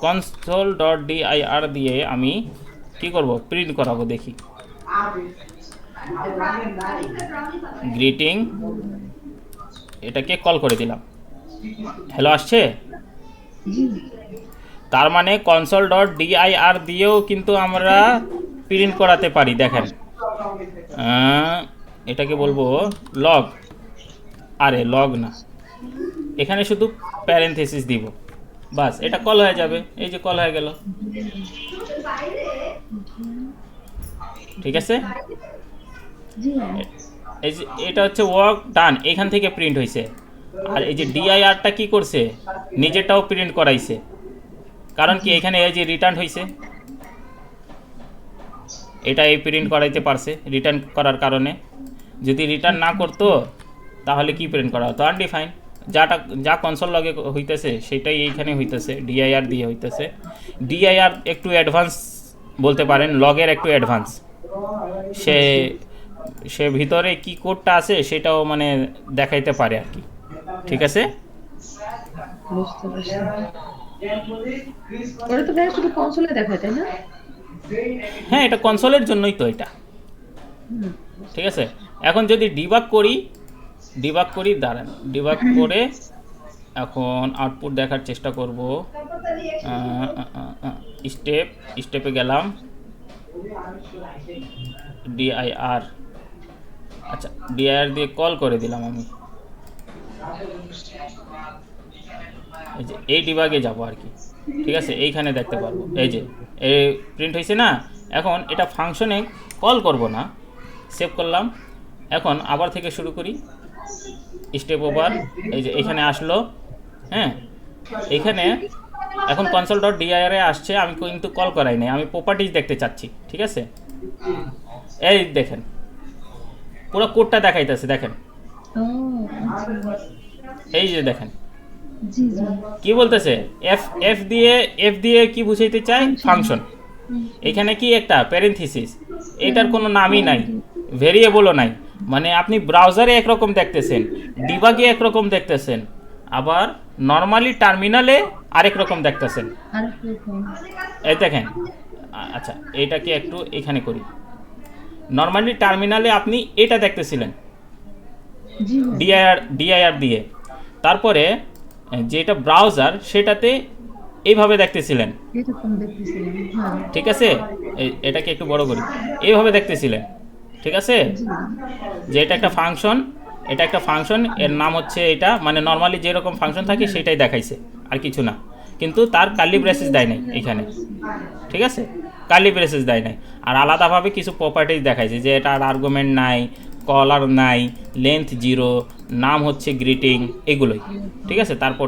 [SPEAKER 1] কনসোল ডট ডিআইআর দিয়ে আমি কি করব, প্রিন্ট করাবো, দেখি, গ্রিটিং, এটাকে কল করে দিলাম, হ্যালো আসছে। তার মানে কনসোল ডট ডিআইআর দিয়েও কিন্তু আমরা প্রিন্ট করাতে পারি, দেখেন, এটাকে বলবো লগ, আরে লগ না, এখানে শুধু প্যারেনথেসিস দিব, বাস এটা কল হয়ে যাবে, এই যে কল হয়ে গেল, ঠিক আছে।
[SPEAKER 2] জি
[SPEAKER 1] এই যে এটা হচ্ছে ওয়ার্ক ডান, এখান থেকে প্রিন্ট হয়েছে। আর এই যে ডিআইআরটা কি করছে, নিজেরটাও প্রিন্ট করাইছে, কারণ কি এখানে এই যে রিটার্ন হয়েছে, এটা এই প্রিন্ট করাইতে পারছে রিটার্ন করার কারণে। যদি রিটার্ন না করতো তাহলে কি প্রিন্ট করা হতো, আনডিফাইন, যা কনসোল লগে হইতেছে সেটাই এইখানে হইতেছে, ডিআইআর দিয়ে হইতেছে। ডিআইআর একটু অ্যাডভান্স বলতে পারেন, লগের একটু অ্যাডভান্স, সে ভিতরে কি কোডটা আছে সেটাও মানে দেখাইতে পারে আর কি, ঠিক আছে।
[SPEAKER 2] বুঝতে পারছি। ওরা তো ভাই শুধু কনসোলে দেখায়, তাই না?
[SPEAKER 1] হ্যাঁ, এটা কনসোলের জন্যই তো এটা, ঠিক আছে। এখন যদি ডিবাগ করি দাঁড়ান, ডিবাগ করে এখন আউটপুট দেখার চেষ্টা করব। স্টেপে গেলাম, ডিআইআর, আচ্ছা ডিআইআর দিয়ে কল করে দিলাম আমি, এই যে এই ডিবাগে যাব আর কি, ঠিক আছে, এইখানে দেখতে পারবো, এই যে এই প্রিন্ট হয়েছে না। এখন এটা ফাংশনে কল করব না, সেভ করলাম, এখন আবার থেকে শুরু করি, স্টেপ ওভার, এই যে এখানে আসলো, হ্যাঁ, এখানে এখন কনসোল ডট ডিআইআর আসছে, আমি কিন্তু কল করাই নাই, আমি প্রপার্টিজ দেখতে চাচ্ছি, ঠিক আছে। এই দেখেন পুরো কোডটা দেখাইতেছে, দেখেন,
[SPEAKER 2] ও আচ্ছা।
[SPEAKER 1] এই যে দেখেন
[SPEAKER 2] জি জি।
[SPEAKER 1] কি বলতেছে, এফ দিয়ে কি বুঝাইতে চাই, ফাংশন। এখানে কি একটা প্যারেনথেসিস, এটার কোনো নামই নাই, ভেরিয়েবলও নাই, মানে আপনি ব্রাউজারে একরকম দেখতেছেন, ডিবাগে একরকম দেখতেছেন, আবার নর্মালি টার্মিনালে আরেক রকম দেখতেছেন,
[SPEAKER 2] আরেকরকম।
[SPEAKER 1] এই দেখেন। আচ্ছা এইটাকে একটু এখানে করি, নর্মালি টার্মিনালে আপনি এটা দেখতেছিলেন
[SPEAKER 2] জি
[SPEAKER 1] ডিআইআর দিয়ে, তারপরে যেটা ব্রাউজার সেটাতে এইভাবে দেখতেছিলেন,
[SPEAKER 2] এরকম দেখতেছিলাম, হ্যাঁ।
[SPEAKER 1] ঠিক আছে। এটাকে একটু বড় করি, এইভাবে দেখতেছিলেন, ঠিক আছে,
[SPEAKER 2] জি
[SPEAKER 1] যে এটা একটা ফাংশন, এটা একটা ফাংশন, এর নাম হচ্ছে এটা, মানে নর্মালি যেরকম ফাংশন থাকে সেটাই দেখাইছে আর কিছু না, কিন্তু তার কার্লি ব্রেসেস দেয় নাই এখানে, ঠিক আছে, কার্লি ব্রেসেস দেয় নাই। আর আলাদাভাবে কিছু প্রপার্টিজ দেখাইছে, যে এটার আর্গুমেন্ট নাই, কলার নাই, লেন্থ 0, নাম হচ্ছে গ্রিটিং, এগুলোই, ঠিক আছে। তারপর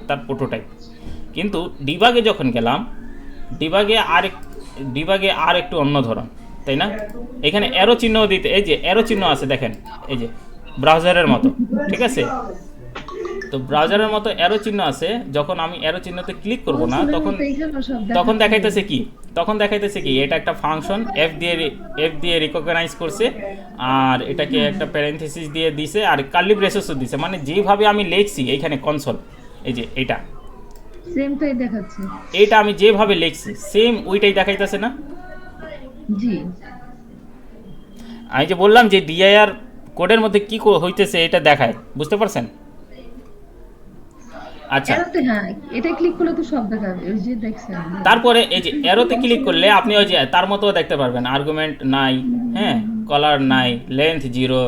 [SPEAKER 1] তার প্রোটোটাইপ। কিন্তু ডিবাগে যখন গেলাম, ডিবাগে আর একটু অন্য ধরন, তাই না। এখানে অ্যারো চিহ্ন দিতে, এই যে অ্যারো চিহ্ন আছে দেখেন, এই যে ব্রাউজারের মতো, ঠিক আছে। তো ব্রাউজারের মতো অ্যারো চিহ্ন আছে, যখন আমি অ্যারো চিহ্নতে ক্লিক করব না তখন দেখাইতেছে কি, এটা একটা ফাংশন এফ দিয়ে রিকগনাইজ করছে, আর এটাকে একটা প্যারেনথেসিস দিয়ে দিছে, আর কার্লি ব্রেসেসও দিছে, মানে যেভাবে আমি লিখছি এইখানে কনসোল, এই যে
[SPEAKER 2] সেমটাই দেখাচ্ছে,
[SPEAKER 1] এইটা আমি যেভাবে লিখছি সেম ওইটাই দেখাইতেছে না।
[SPEAKER 2] জি
[SPEAKER 1] আমি যে বললাম যে ডিআইআর কোডের মধ্যে কি হইতেছে এটা দেখায়, বুঝতে পারছেন। আচ্ছা,
[SPEAKER 2] এরোতে হ্যাঁ, এটা ক্লিক করলে তো সব দেখাবে, ওই যে দেখছেন।
[SPEAKER 1] তারপরে এই যে অ্যারোতে ক্লিক করলে আপনি ওই যে তার মতো দেখতে পারবেন, আর্গুমেন্ট নাই, হ্যাঁ, কলার নাই, লেন্থ 0,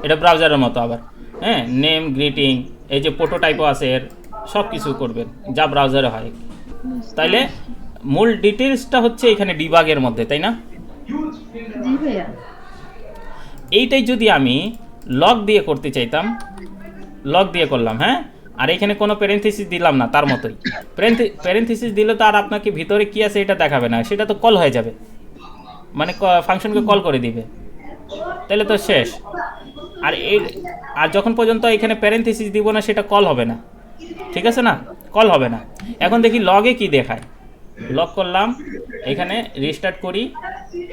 [SPEAKER 1] এটা ব্রাউজারের মতো আবার, হ্যাঁ, নেম, গ্রিটিং, এই যে প্রোটোটাইপও আছে এর, সব কিছু করবেন যা ব্রাউজারে হয়। তাইলে মূল ডিটেলসটা হচ্ছে এখানে ডিবাগের মধ্যে, তাই না?
[SPEAKER 2] জি ভাইয়া।
[SPEAKER 1] এইটাই যদি আমি লগ দিয়ে করতে চাইতাম, লগ দিয়ে করলাম, হ্যাঁ, আর এখানে কোনো প্যারেনথিসিস দিলাম না, তার মতোই। প্যারেনথিসিস দিলে তো আর আপনাকে ভিতরে কি আছে এটা দেখাবে না, সেটা তো কল হয়ে যাবে, মানে ফাংশনকে কল করে দিবে, তাহলে তো শেষ। আর এই আর যখন পর্যন্ত এখানে প্যারেনথিসিস দিব না সেটা কল হবে না, ঠিক আছে না, কল হবে না। এখন দেখি লগে কি দেখায়। লগ করলাম, এখানে রিস্টার্ট করি,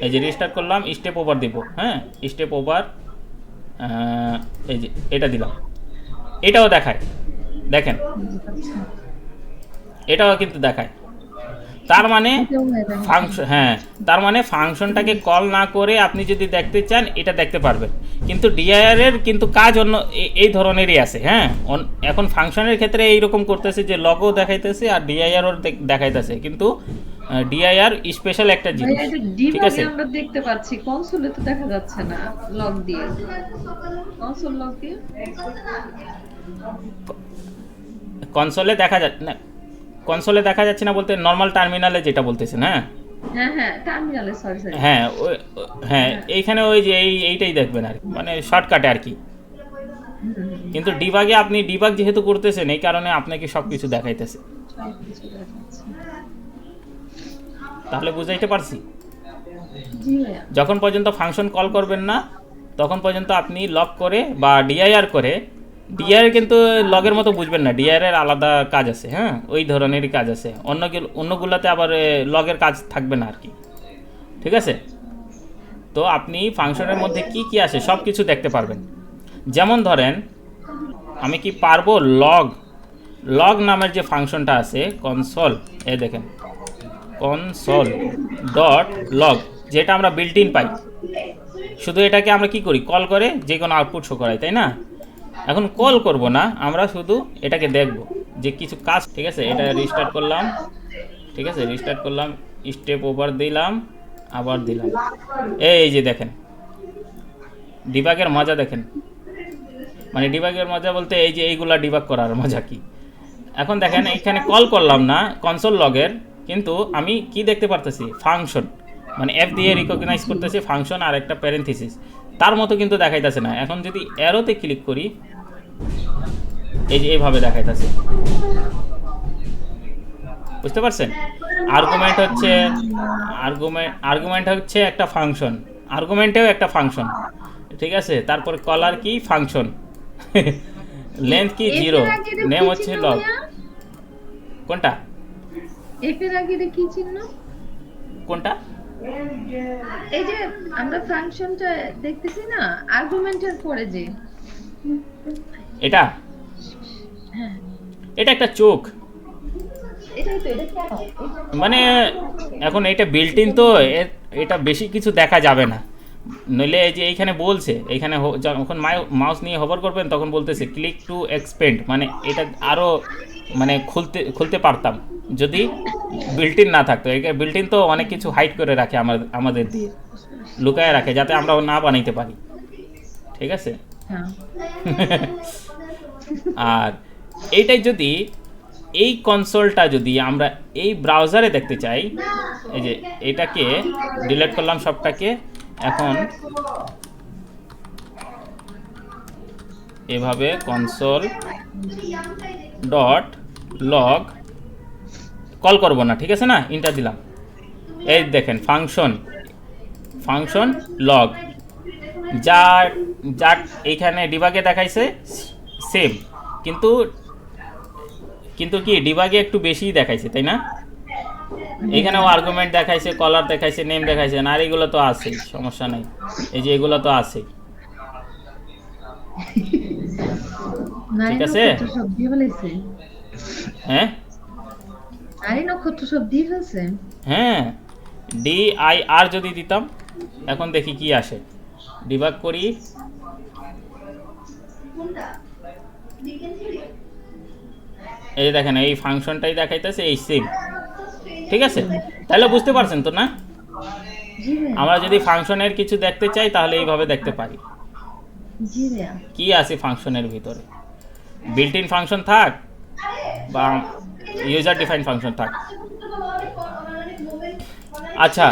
[SPEAKER 1] এই যে রিস্টার্ট করলাম, স্টেপ ওভার দিব, হ্যাঁ, স্টেপ ওভার, এই যে এটা দিলাম, এটাও দেখায়, দেখেন এটাও কিন্তু দেখায়। তার মানে ফাংশন, হ্যাঁ, তার মানে ফাংশনটাকে কল না করে আপনি যদি দেখতে চান এটা দেখতে পারবেন। কিন্তু ডিআইআর এর কিন্তু কাজ অন্য এই ধরনেরই আছে, হ্যাঁ। এখন ফাংশনের ক্ষেত্রে এইরকম করতেছে যে লগও দেখাইতেছে আর ডিআইআরও দেখাইতেছে, কিন্তু ডিআইআর স্পেশাল একটা জিনিস, ঠিক আছে।
[SPEAKER 2] আমরা দেখতে পাচ্ছি, কনসোলে তো দেখা যাচ্ছে না লগ দিয়ে। কনসোল লগ দিয়ে
[SPEAKER 1] কনসোলে দেখা যাচ্ছে না, কনসোলে দেখা যাচ্ছে না বলতে নর্মাল টার্মিনালে যেটা বলতেছেন, হ্যাঁ
[SPEAKER 2] হ্যাঁ হ্যাঁ, টার্মিনালে, সরি সরি।
[SPEAKER 1] হ্যাঁ, হ্যাঁ, এইখানে ওই যে এইটাই দেখবেন আর কি, মানে শর্টকাটে আর কি। কিন্তু ডিবাগে আপনি ডিবাগ যেহেতু করতেছেন এই কারণে আপনাকে সব কিছু দেখাইতেছে। তাহলে বুঝাইতে পারছি?
[SPEAKER 2] জি ভাইয়া।
[SPEAKER 1] যখন পর্যন্ত ফাংশন কল করবেন না তখন পর্যন্ত আপনি লগ করে বা ডিআইআর করে, ডিআইআর কিন্তু লগের মতো বুঝবেন না, ডিআইআর এর আলাদা কাজ আছে, হ্যাঁ, ওই ধরনেরই কাজ আছে, অন্যগুলোতে আবার লগের কাজ থাকবে না আর কি, ঠিক আছে। তো আপনি ফাংশনের মধ্যে কি কি আসে সব কিছু দেখতে পারবেন। যেমন ধরেন আমি কি পারবো লগ, লগ নামের যে ফাংশনটা আছে কনসোল, এই দেখেন কনসোল ডট লগ, যেটা আমরা বিল্ট ইন পাই, শুধু এটাকে আমরা কি করি, কল করে যে কোনো আউটপুট শো করাই, তাই না। এখন কল করব না, আমরা শুধু এটাকে দেখব যে কিছু কাজ, ঠিক আছে। এটা রিস্টার্ট করলাম, ঠিক আছে, রিস্টার্ট করলাম, স্টেপ ওভার দিলাম, আবার দিলাম, এই যে দেখেন ডিবাগের মজা দেখেন, মানে ডিবাগের মজা বলতে এই যে এইগুলা ডিবাগ করার মজা কি। এখন দেখেন এখানে কল করলাম না কনসোল লগের, কিন্তু আমি কি দেখতে পারতেছি, ফাংশন, মানে অ্যাপ দিয়ে রিকগনাইজ করতেছে ফাংশন আর একটা প্যারেনথিসিস, তার মতো কিন্তু দেখাইতেছে না। এখন যদি অ্যারোতে ক্লিক করি, এই যে এইভাবে দেখাইতেছে, বুঝতে পারছেন। আর্গুমেন্ট হচ্ছে আর্গুমেন্ট হচ্ছে একটা ফাংশন, আর্গুমেন্টেও একটা ফাংশন, ঠিক আছে। তারপর কলার কি ফাংশন, লেন্থ কি 0, নেম হচ্ছে লগ। কোনটা
[SPEAKER 2] এফ এর আগে এটা কি চিহ্ন?
[SPEAKER 1] কোনটা?
[SPEAKER 2] এই যে আমরা ফাংশনটা দেখতেছি না, আর্গুমেন্টের পরে যে,
[SPEAKER 1] এটা
[SPEAKER 2] হ্যাঁ
[SPEAKER 1] এটা একটা চোখ,
[SPEAKER 2] এটাই তো, এটা কেন?
[SPEAKER 1] মানে এখন এটা বিল্ট ইন তো এটা বেশি কিছু দেখা যাবে না, নইলে এই যে এইখানে বলছে, এইখানে যখন মাউস নিয়ে হোভার করবেন তখন বলতেছে ক্লিক টু এক্সপেন্ড, মানে এটা আরও মানে খুলতে পারতাম যদি বিল্ট ইন না থাকতো। এটা বিল্ট ইন তো অনেক কিছু হাইড করে রাখে আমাদের দিয়ে, লুকায় রাখে যাতে আমরা না বানাইতে পারি, ঠিক আছে।
[SPEAKER 2] হ্যাঁ
[SPEAKER 1] আর এইটাই যদি এই কনসোলটা যদি আমরা এই ব্রাউজারে দেখতে চাই, এই যে এটাকে ডিলিট করলাম সবটাকে, এখন এভাবে কনসোল ডট লগ কল করব না, ঠিক আছে না, ইন্টার দিলাম, এই দেখেন ফাংশন লগ, যা যা এইখানে ডিবাগে দেখাইছে সেম, কিন্তু কি ডিবাগে একটু বেশিই দেখাইছে, তাই না। এখানেও আর্গুমেন্ট দেখাইছে, কলার দেখাইছে, নেম দেখাইছে, আর এগুলো তো আছেই, সমস্যা নাই, এই যে এগুলো তো আছেই, ঠিক আছে।
[SPEAKER 2] সব দিয়ে ফেলেছে,
[SPEAKER 1] হ্যাঁ
[SPEAKER 2] আরে নক্ষত্র সব দিয়ে ফেলছে।
[SPEAKER 1] হ্যাঁ, DIR যদি দিতাম, এখন দেখি কি আসে, ডিবাগ করি, এই দেখেন এই ফাংশনটাই দেখাইতেছে এই সেম, ঠিক আছে? তাহলে বুঝতে পারছেন তো না?
[SPEAKER 2] জি ভাইয়া।
[SPEAKER 1] আমরা যদি ফাংশনের কিছু দেখতে চাই তাহলে এইভাবে দেখতে পারি
[SPEAKER 2] জি ভাইয়া।
[SPEAKER 1] কি আছে ফাংশনের ভিতরে, বিল্ট ইন ফাংশন থাক বা ইউজার ডিফাইন ফাংশন থাক। আচ্ছা,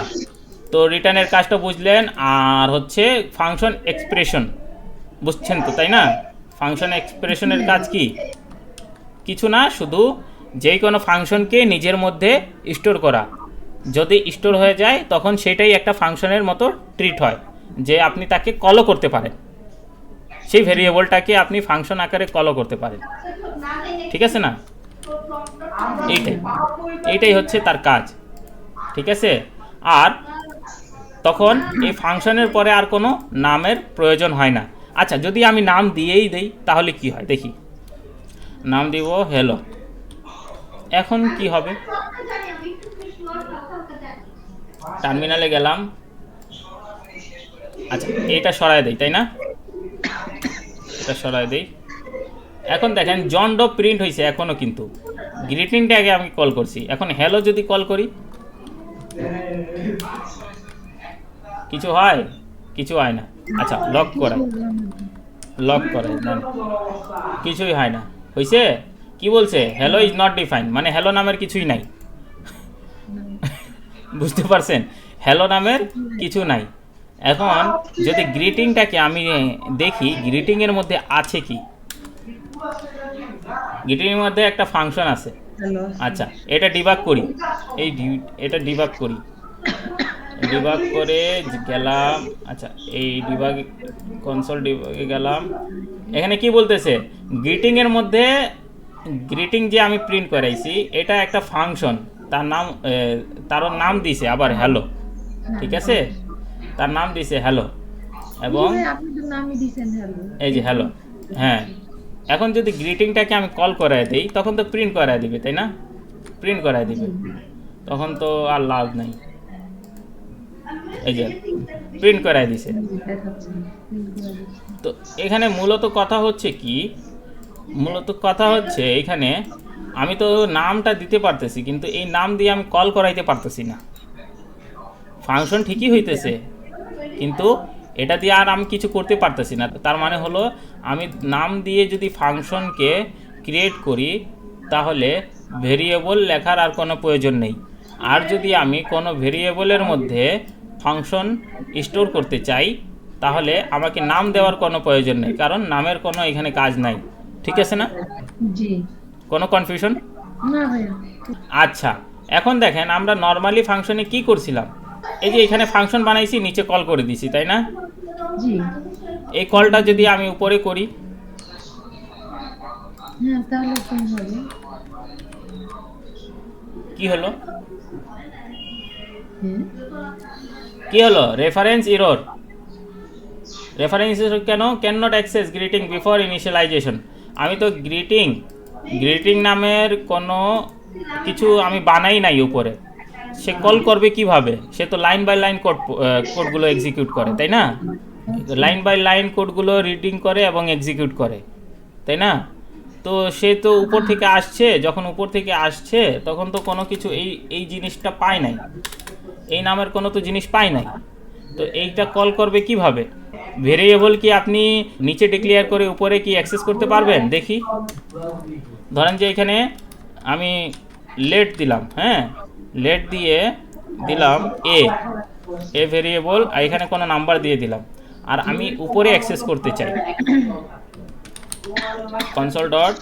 [SPEAKER 1] তো রিটার্নের কাজটা বুঝলেন, আর হচ্ছে ফাংশন এক্সপ্রেশন বুঝছেন তো, তাই না? ফাংশন এক্সপ্রেশনের কাজ কি? কিছু না, শুধু যে কোনো ফাংশনকে নিজের মধ্যে স্টোর করা। যদি স্টোর হয়ে যায় তখন সেটাই একটা ফাংশনের মতো ট্রিট হয়, যে আপনি তাকে কলও করতে পারেন, সেই ভেরিয়েবলটাকে আপনি ফাংশন আকারে কলও করতে পারেন, ঠিক আছে না? এইটাই হচ্ছে তার কাজ, ঠিক আছে? আর তখন এই ফাংশনের পরে আর কোনো নামের প্রয়োজন হয় না। আচ্ছা, যদি আমি নাম দিয়েই দেই তাহলে কি হয় দেখি। নাম দিব হ্যালো, এখন কি হবে? টার্মিনালে গেলাম, আচ্ছা এটা সরায় দেই, তাই না? এটা সরায় দেই। এখন দেখেন জন ডো প্রিন্ট হয়েছে এখনও, কিন্তু গ্রিটিংটা আগে আমি কল করছি। এখন হ্যালো যদি কল করি কিছু হয়? কিছু হয় না। আচ্ছা লক করাই, লক করে দেন, কিছুই হয় না। হয়েছে? কি বলছে? হ্যালো ইজ নট ডিফাইন, মানে হ্যালো নামের কিছুই নাই। বুঝতে পারছেন? হ্যালো নামের কিছু নাই। এখন যদি গ্রিটিংটাকে আমি দেখি, গ্রিটিংয়ের মধ্যে আছে কি? গ্রিটিংয়ের মধ্যে একটা ফাংশন আছে।
[SPEAKER 2] হ্যালো।
[SPEAKER 1] আচ্ছা এটা ডিবাগ করি, এটা ডিবাগ করি, ডিবাগ করে গেলাম। আচ্ছা এই ডিবাগ কনসোল ডিবাগে গেলাম, এখানে কি বলতেছে? গ্রিটিংয়ের মধ্যে গ্রিটিং যে আমি প্রিন্ট করাইছি এটা একটা ফাংশন, তার নাম তার নাম দিছে আবার হ্যালো, ঠিক আছে? তার নাম দিছে হ্যালো, এবং
[SPEAKER 2] আপনি তো নামই দিয়েছেন হ্যালো।
[SPEAKER 1] এই যে হ্যালো। হ্যাঁ, এখন যদি গ্রিটিংটাকে আমি কল করায় দিই তখন তো প্রিন্ট করায় দিবে, তাই না? প্রিন্ট করায় দিবে, তখন তো আর লাভ নাই। এই যে প্রিন্ট করায় দিছে। তো এখানে মূলত কথা হচ্ছে কি? মূলত কথা হচ্ছে এখানে আমি তো নামটা দিতে পারতেছি, কিন্তু এই নাম দিয়ে আমি কল করাইতে পারতেছি না। ফাংশন ঠিকই হইতেছে, কিন্তু এটা দিয়ে আর আমি কিছু করতে পারতেছি না। তার মানে হলো আমি নাম দিয়ে যদি ফাংশনকে ক্রিয়েট করি তাহলে ভেরিয়েবল লেখার আর কোনো প্রয়োজন নেই। আর যদি আমি কোনো ভেরিয়েবলের মধ্যে ফাংশন স্টোর করতে চাই তাহলে আমাকে নাম দেওয়ার কোনো প্রয়োজন নেই, কারণ নামের কোনো এখানে কাজ নাই, ঠিক আছে না?
[SPEAKER 2] জি।
[SPEAKER 1] কোনো কনফিউশন?
[SPEAKER 2] না ভাইয়া।
[SPEAKER 1] আচ্ছা, এখন দেখেন আমরা নর্মালি ফাংশনে কি করছিলাম? এই যে এখানে ফাংশন বানাইছি, নিচে কল করে দিছি, তাই না?
[SPEAKER 2] জি।
[SPEAKER 1] এই কলটা যদি আমি উপরে করি
[SPEAKER 2] হ্যাঁ, তাহলে কি হবে?
[SPEAKER 1] কি হলো?
[SPEAKER 2] হ্যাঁ।
[SPEAKER 1] কি হলো? Reference error. রেফারেন্স এরর কেন? Can not access greeting before initialization. আমি তো গ্রিটিং নামের কোনো কিছু আমি বানাই নাই উপরে, সে কল করবে কিভাবে? সে তো লাইন বাই লাইন কোডগুলো এক্সিকিউট করে, তাই না? লাইন বাই লাইন কোডগুলো রিডিং করে এবং এক্সিকিউট করে, তাই না? তো সে তো উপর থেকে আসছে, যখন উপর থেকে আসছে তখন তো কোনো কিছু এই জিনিসটা পায় নাই, এই নামের কোনো তো জিনিস পায় নাই। তো এইটা কল করবে কিভাবে? ভেরিয়েবল কি আপনি নিচে ডিক্লেয়ার করে উপরে কি অ্যাক্সেস করতে পারবেন? দেখি, ধরেন যে এখানে আমি লেট দিলাম, হ্যাঁ লেট দিয়ে দিলাম এ ভেরিয়েবল, আর এখানে কোনো নাম্বার দিয়ে দিলাম, আর আমি উপরে অ্যাক্সেস করতে চাই। কনসোল ডট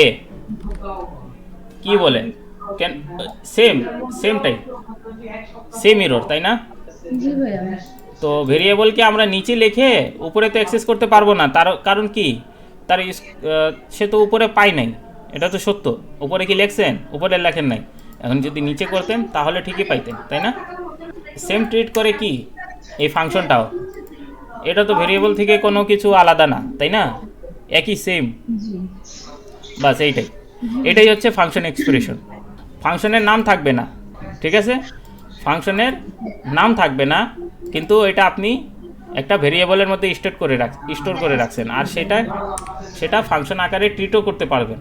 [SPEAKER 1] এ কি বলে? ক্যান সেম এরর, তাই না?
[SPEAKER 2] জি ভাইয়া।
[SPEAKER 1] তো ভেরিয়েবলকে আমরা নিচে লিখে উপরে তো অ্যাক্সেস করতে পারবো না, তার কারণ কি? সে তো উপরে পায় নাই, এটা তো সত্য। উপরে কি লিখছেন? উপরে লেখেন নাই। এখন যদি নিচে করতেন তাহলে ঠিকই পাইতেন, তাই না? সেম ট্রিট করে কি এই ফাংশনটাও? এটা তো ভেরিয়েবল থেকে কোনো কিছু আলাদা না, তাই না? একই সেম,
[SPEAKER 2] জি।
[SPEAKER 1] বাস এটাই হচ্ছে ফাংশন এক্সপ্রেশন। ফাংশনের নাম থাকবে না, ঠিক আছে? ফাংশনের নাম থাকবে না, কিন্তু এটা আপনি একটা ভেরিয়েবলের মধ্যে স্টোর করে রাখছেন, আর সেটা ফাংশন আকারে ট্রিটও করতে পারবেন।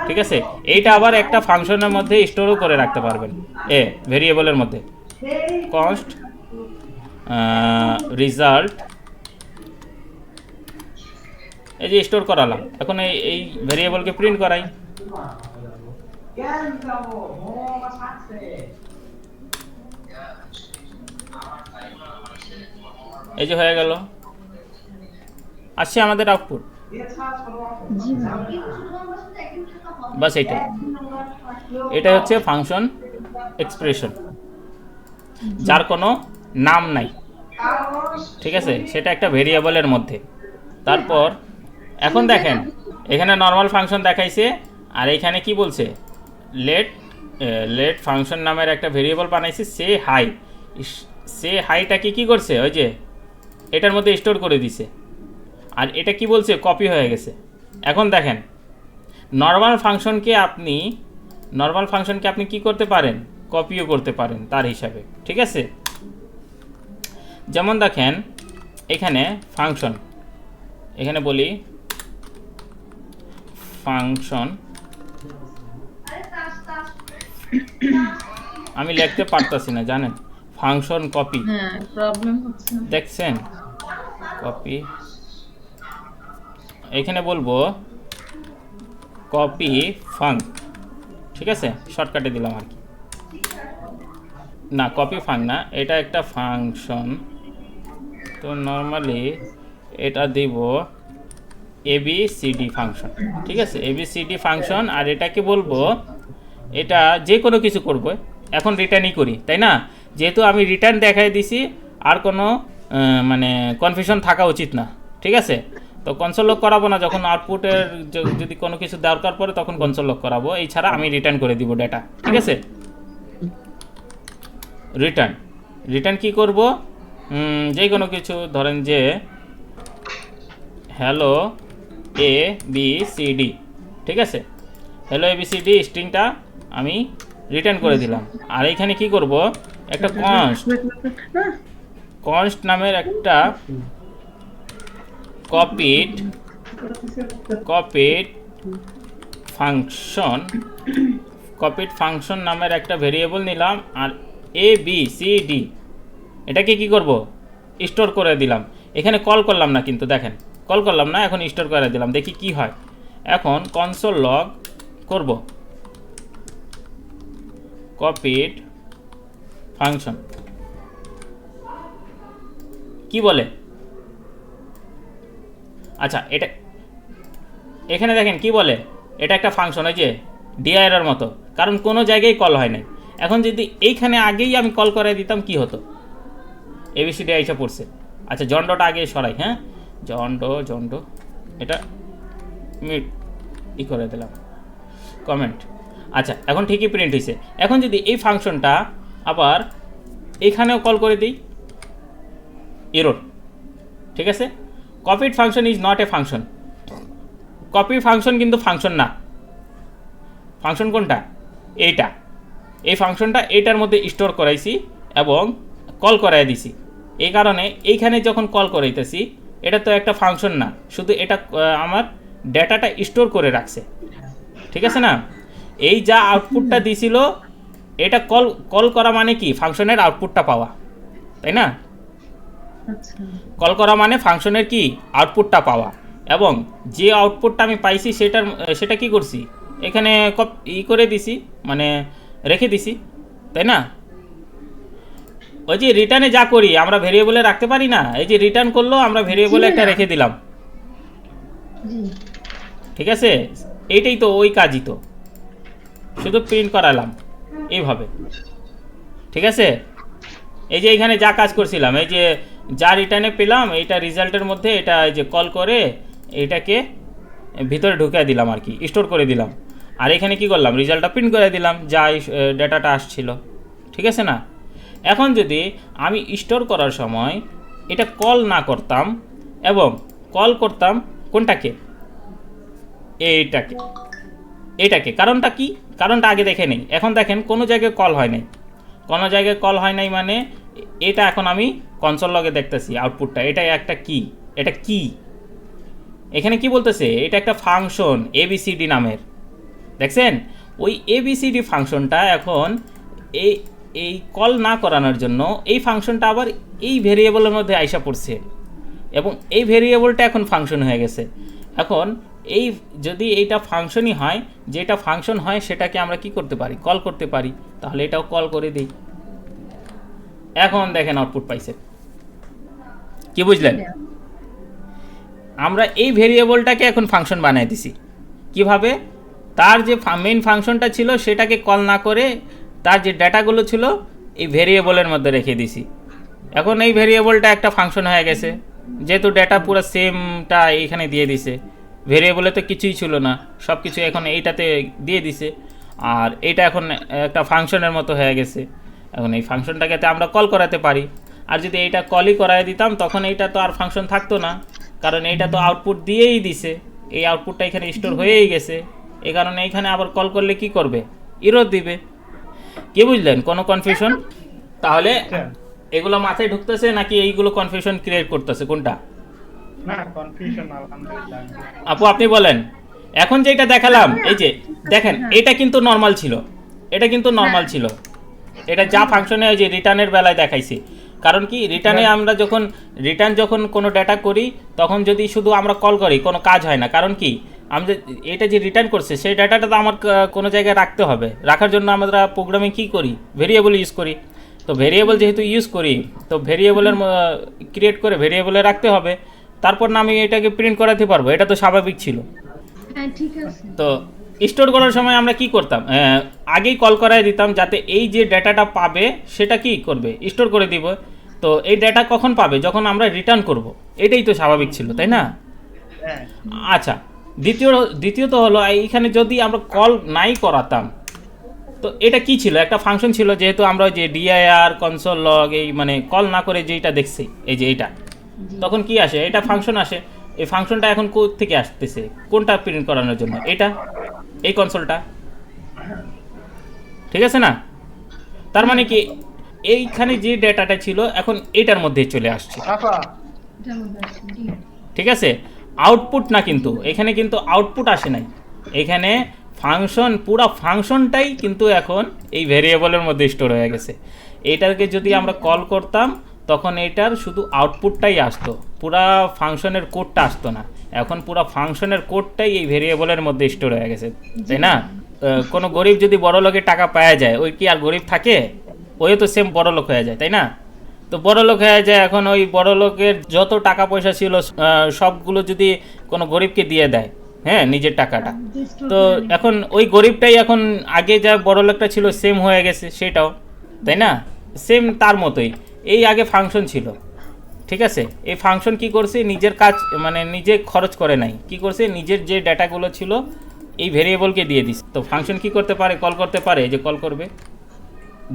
[SPEAKER 1] ঠিক আছে, এইটা আবার একটা ফাংশনের মধ্যে স্টোরও করে রাখতে পারবেন ভেরিয়েবলের মধ্যে। কনস্ট রেজাল্ট, এই যে স্টোর করালাম, এখন এই ভেরিয়েবলকে প্রিন্ট করাই। এই যে হয়ে গেল, আসছে আমাদের আউটপুট,
[SPEAKER 2] জি ভাই।
[SPEAKER 1] বাস এইটাই। এটা হচ্ছে ফাংশন এক্সপ্রেশন, যার কোনো নাম নাই। ঠিক আছে, সেটা একটা ভেরিয়েবলের মধ্যে। তারপর এখন দেখেন এখানে নর্মাল ফাংশন দেখাইছে, আর এখানে কি বলছে, লেট ফাংশন নামের একটা ভেরিয়েবল বানাইছে, সে হাইটাকে কি করছে, ওই যে এটার মধ্যে স্টোর করে দিছে, আর এটা কি বলছে, কপি হয়ে গেছে। এখন দেখেন নর্মাল ফাংশনকে আপনি কি করতে পারেন, কপিও করতে পারেন তার হিসাবে। ঠিক আছে, যেমন দেখেন এখানে ফাংশন, এখানে বলি ফাংশন, আমি লিখতে পারতাছি না জানেন, ফাংশন কপি,
[SPEAKER 2] হ্যাঁ প্রবলেম হচ্ছে।
[SPEAKER 1] দেখছেন, কপি, এখানে বলবো কপি ফাং। ঠিক আছে, শর্টকাটে দিলাম আর কি, না কপি ফাং না, এটা একটা ফাংশন, তো নর্মালি এটা দিব ABCD ফাংশন। ঠিক আছে, ABCD ফাংশন, আর এটাকে বলবো, এটা যে কোনো কিছু করবো, এখন রিটার্নই করি, তাই না? যেহেতু আমি রিটার্ন দেখাই দিছি, আর কোনো মানে কনফিউশন থাকা উচিত না। ঠিক আছে, তো কনসোল লক করাবো না, যখন আউটপুটের যদি কোনো কিছু দরকার পড়ে তখন কনসোল লক করাবো, এই ছাড়া আমি রিটার্ন করে দিব ডেটা। ঠিক আছে, রিটার্ন কি করব, যে কোনো কিছু, ধরেন যে হ্যালো ABCD। ঠিক আছে, হ্যালো ABCD স্ট্রিংটা আমি রিটার্ন করে দিলাম, আর এইখানে কি করব, একটা কনস্ট নামের একটা কপিড ফাংশন নামের একটা ভেরিয়েবল নিলাম, আর ABCD এটাকে কি করব, স্টোর করে দিলাম। এখানে কল করলাম না, কিন্তু দেখেন কল করলাম না, এখন স্টোর করে দিলাম, দেখি কি হয়। এখন কনসোল লগ করব, কপিড ফাংশন কি বলে, আচ্ছা এটা এখানে দেখেন কি বলে, এটা একটা ফাংশন, ওই যে dir এর মতো, কারণ কোনো জায়গায় কল হয় নাই। এখন যদি এইখানে আগেই আমি কল করে দিতাম কি হতো, ABCD আইসা পড়ছে। আচ্ছা জন্ডটা আগে সরাই, হ্যাঁ জন্ড এটা মিট করে দিলাম, কমেন্ট। আচ্ছা এখন ঠিকই প্রিন্ট হয়েছে। এখন যদি এই ফাংশনটা আবার এখানেও কল করে দিই, এরর। ঠিক আছে, copied function is not a function, copy function কিন্তু ফাংশন না। ফাংশন কোনটা, এই ফাংশনটা এইটার মধ্যে স্টোর করাইছি এবং কল করাই দিছি, এই কারণে এইখানে যখন কল করাইতেছি এটা তো একটা ফাংশন না, শুধু এটা আমার ডেটাটা স্টোর করে রাখছে। ঠিক আছে না, এই যা আউটপুটটা দিছিল, এটা কল করা মানে কি, ফাংশনের আউটপুটটা পাওয়া, তাই না? কল করা মানে ফাংশনের কি, আউটপুটটা পাওয়া, এবং যে আউটপুটটা আমি পাইছি সেটা কি করছি, এখানে করে দিছি, মানে রেখে দিছি, তাই না? ওই যে রিটার্নে যা করি আমরা ভেরিয়েবলে রাখতে পারি না, এই যে রিটার্ন করলো আমরা ভেরিয়েবলে একটা রেখে দিলাম। ঠিক আছে, এইটাই তো ওই কাজই তো, শুধু প্রিন্ট করালাম এইভাবে। ঠিক আছে, এই যে এখানে যা কাজ করছিলাম, এই যে যা রিটার্নে পেলাম, এইটা রেজাল্টের মধ্যে এটা যে কল করে এটাকে ভিতরে ঢুকিয়ে দিলাম আর কি, স্টোর করে দিলাম, আর এখানে কি করলাম, রেজাল্টটা প্রিন্ট করে দিলাম যা ডেটাটা আসছিল। ঠিক আছে না, এখন যদি আমি স্টোর করার সময় এটা কল না করতাম এবং কল করতাম কোনটাকে, এইটাকে, কারণটা কি, কারণটা আগে দেখে নেই। এখন দেখেন কোনো জায়গায় কল হয় নাই, মানে এটা এখন আমি কনসোল লগে দেখতেছি আউটপুটটা, এটা একটা কি, এটা কি এখানে কি বলতেছে, এটা একটা ফাংশন এবিসিডি নামের, দেখছেন? ওই এবিসিডি ফাংশনটা এখন এই এই কল না করানোর জন্য এই ফাংশনটা আবার এই ভেরিয়েবলের মধ্যে আইসা পড়ছে এবং এই ভেরিয়েবলটা এখন ফাংশন হয়ে গেছে। এখন এই যদি এইটা ফাংশনই হয়, যেটা ফাংশন হয় সেটাকে আমরা কি করতে পারি, কল করতে পারি। তাহলে এটাও কল করে দিই। এখন দেখেন আউটপুট পাইছে, কি বুঝলেন? আমরা এই ভেরিয়েবলটাকে এখন ফাংশন বানাই দিছি। কিভাবে? তার যে মেইন ফাংশনটা ছিল সেটাকে কল না করে তার যে ডেটাগুলো ছিল এই ভেরিয়েবলের মধ্যে রেখে দিছি। এখন এই ভেরিয়েবলটা একটা ফাংশন হয়ে গেছে, যেহেতু ডেটা পুরো সেমটা এইখানে দিয়ে দিছে। ভেরিয়েবলে তো কিছুই ছিল না, সব কিছু এখন এইটাতে দিয়ে দিছে, আর এটা এখন একটা ফাংশনের মতো হয়ে গেছে। এখন এই ফাংশনটাকে আমরা কল করাতে পারি। আর যদি এইটা কলই করাই দিতাম তখন এইটা তো আর ফাংশন থাকতো না, কারণ এইটা তো আউটপুট দিয়েই দিছে, এই আউটপুটটা এখানে স্টোর হয়েই গেছে। এই কারণে এইখানে আবার কল করলে কি করবে, এরর দিবে। কি বুঝলেন? কোনো কনফিউশন? তাহলে এগুলো মাথায় ঢুকতেছে নাকি এইগুলো কনফিউশন ক্রিয়েট করতেছে, কোনটা?
[SPEAKER 3] না, কনফিউশন আলহামদুলিল্লাহ।
[SPEAKER 1] আপু আপনি বলেন। এখন যেটা দেখালাম, এই যে দেখেন, এটা কিন্তু নর্মাল ছিল, এটা কিন্তু নর্মাল ছিল, এটা যা ফাংশনে ওই যে রিটার্নের বেলায় দেখাইছি। কারণ কি, রিটার্নে আমরা যখন কোনো ডেটা করি তখন যদি শুধু আমরা কল করি কোনো কাজ হয় না। কারণ কি, আমরা এটা যে রিটার্ন করছে সেই ডাটাটা তো আমার কোনো জায়গায় রাখতে হবে। রাখার জন্য আমরা প্রোগ্রামে কি করি, ভেরিয়েবল ইউজ করি। তো ভেরিয়েবল যেহেতু ইউজ করি, তো ভেরিয়েবলের ক্রিয়েট করে ভেরিয়েবলে রাখতে হবে, তারপর না আমি এটাকে প্রিন্ট করাতে পারবো। এটা তো স্বাভাবিক ছিল।
[SPEAKER 2] হ্যাঁ ঠিক আছে।
[SPEAKER 1] তো স্টোর করার সময় আমরা কি করতাম, আগেই কল করাই দিতাম, যাতে এই যে ডেটাটা পাবে সেটা কি করবে, স্টোর করে দিব। তো এই ডেটা কখন পাবে, যখন আমরা রিটার্ন করব। এটাই তো স্বাভাবিক ছিল, তাই না?
[SPEAKER 3] হ্যাঁ।
[SPEAKER 1] আচ্ছা, দ্বিতীয়ত হলো এইখানে যদি আমরা কল নাই করাতাম, তো এটা কি ছিল, একটা ফাংশন ছিল। যেহেতু আমরা যে ডিআইআর কনসোল লগ এই মানে কল না করে যেটা দেখছি, এই যে এইটা, তখন কি আসে, এটা ফাংশন আসে। এই ফাংশনটা এখন থেকে আসতেছে, কোনটা প্রিন্ট করানোর জন্য, এটা এই কনসোলটা, ঠিক আছে না? তার মানে কি, এইখানে যে ডেটাটা ছিল এখন এটার মধ্যে চলে আসছে, ঠিক আছে? আউটপুট না, কিন্তু এখানে কিন্তু আউটপুট আসে নাই, এখানে ফাংশন, পুরো ফাংশনটাই কিন্তু এখন এই ভেরিয়েবলের মধ্যে স্টোর হয়ে গেছে। এটাকে যদি আমরা কল করতাম তখন এটার শুধু আউটপুটটাই আসতো, পুরা ফাংশনের কোডটা আসতো না। এখন পুরো ফাংশনের কোডটাই এই ভেরিয়েবলের মধ্যে স্টোর হয়ে গেছে, তাই না? কোনো গরিব যদি বড় লোকের টাকা পাওয়া যায়, ওই কি আর গরিব থাকে? ওই তো সেম বড় লোক হয়ে যায়, তাই না? তো বড় লোক হয়ে যায়, এখন ওই বড় লোকের যত টাকা পয়সা ছিল সবগুলো যদি কোনো গরিবকে দিয়ে দেয়, হ্যাঁ, নিজের টাকাটা, তো এখন ওই গরিবটাই এখন আগে যা বড় লোকটা ছিল সেম হয়ে গেছে সেটাও, তাই না? সেম তার মতোই এই আগে ফাংশন ছিল, ঠিক আছে? এই ফাংশন কি করছে, নিজের কাজ মানে নিজে খরচ করে নাই, কি করছে, নিজের যে ডাটাগুলো ছিল এই ভেরিয়েবলকে দিয়ে দিস। তো ফাংশন কি করতে পারে, কল করতে পারে, যে কল করবে,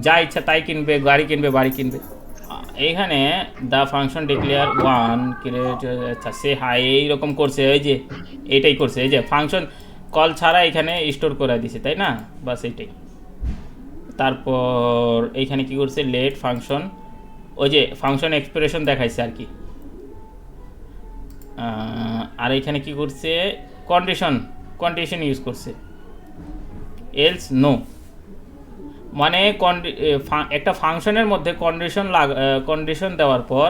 [SPEAKER 1] যা ইচ্ছা তাই কিনবে, গাড়ি কিনবে, বাড়ি কিনবে। এইখানে the function declare one create, আচ্ছা সে হাই, এইরকম করছে, ওই যে এইটাই করছে, এই যে ফাংশন কল ছাড়া এখানে স্টোর করে দিছে, তাই না? বাস এইটাই। তারপর এইখানে কি করছে, লেট ফাংশন, ওই যে ফাংশন এক্সপ্রেশন দেখাইছে আর কি। আর এইখানে কি করছে, কন্ডিশন ইউজ করছে, এলস নো, মানে একটা ফাংশনের মধ্যে কন্ডিশন দেওয়ার পর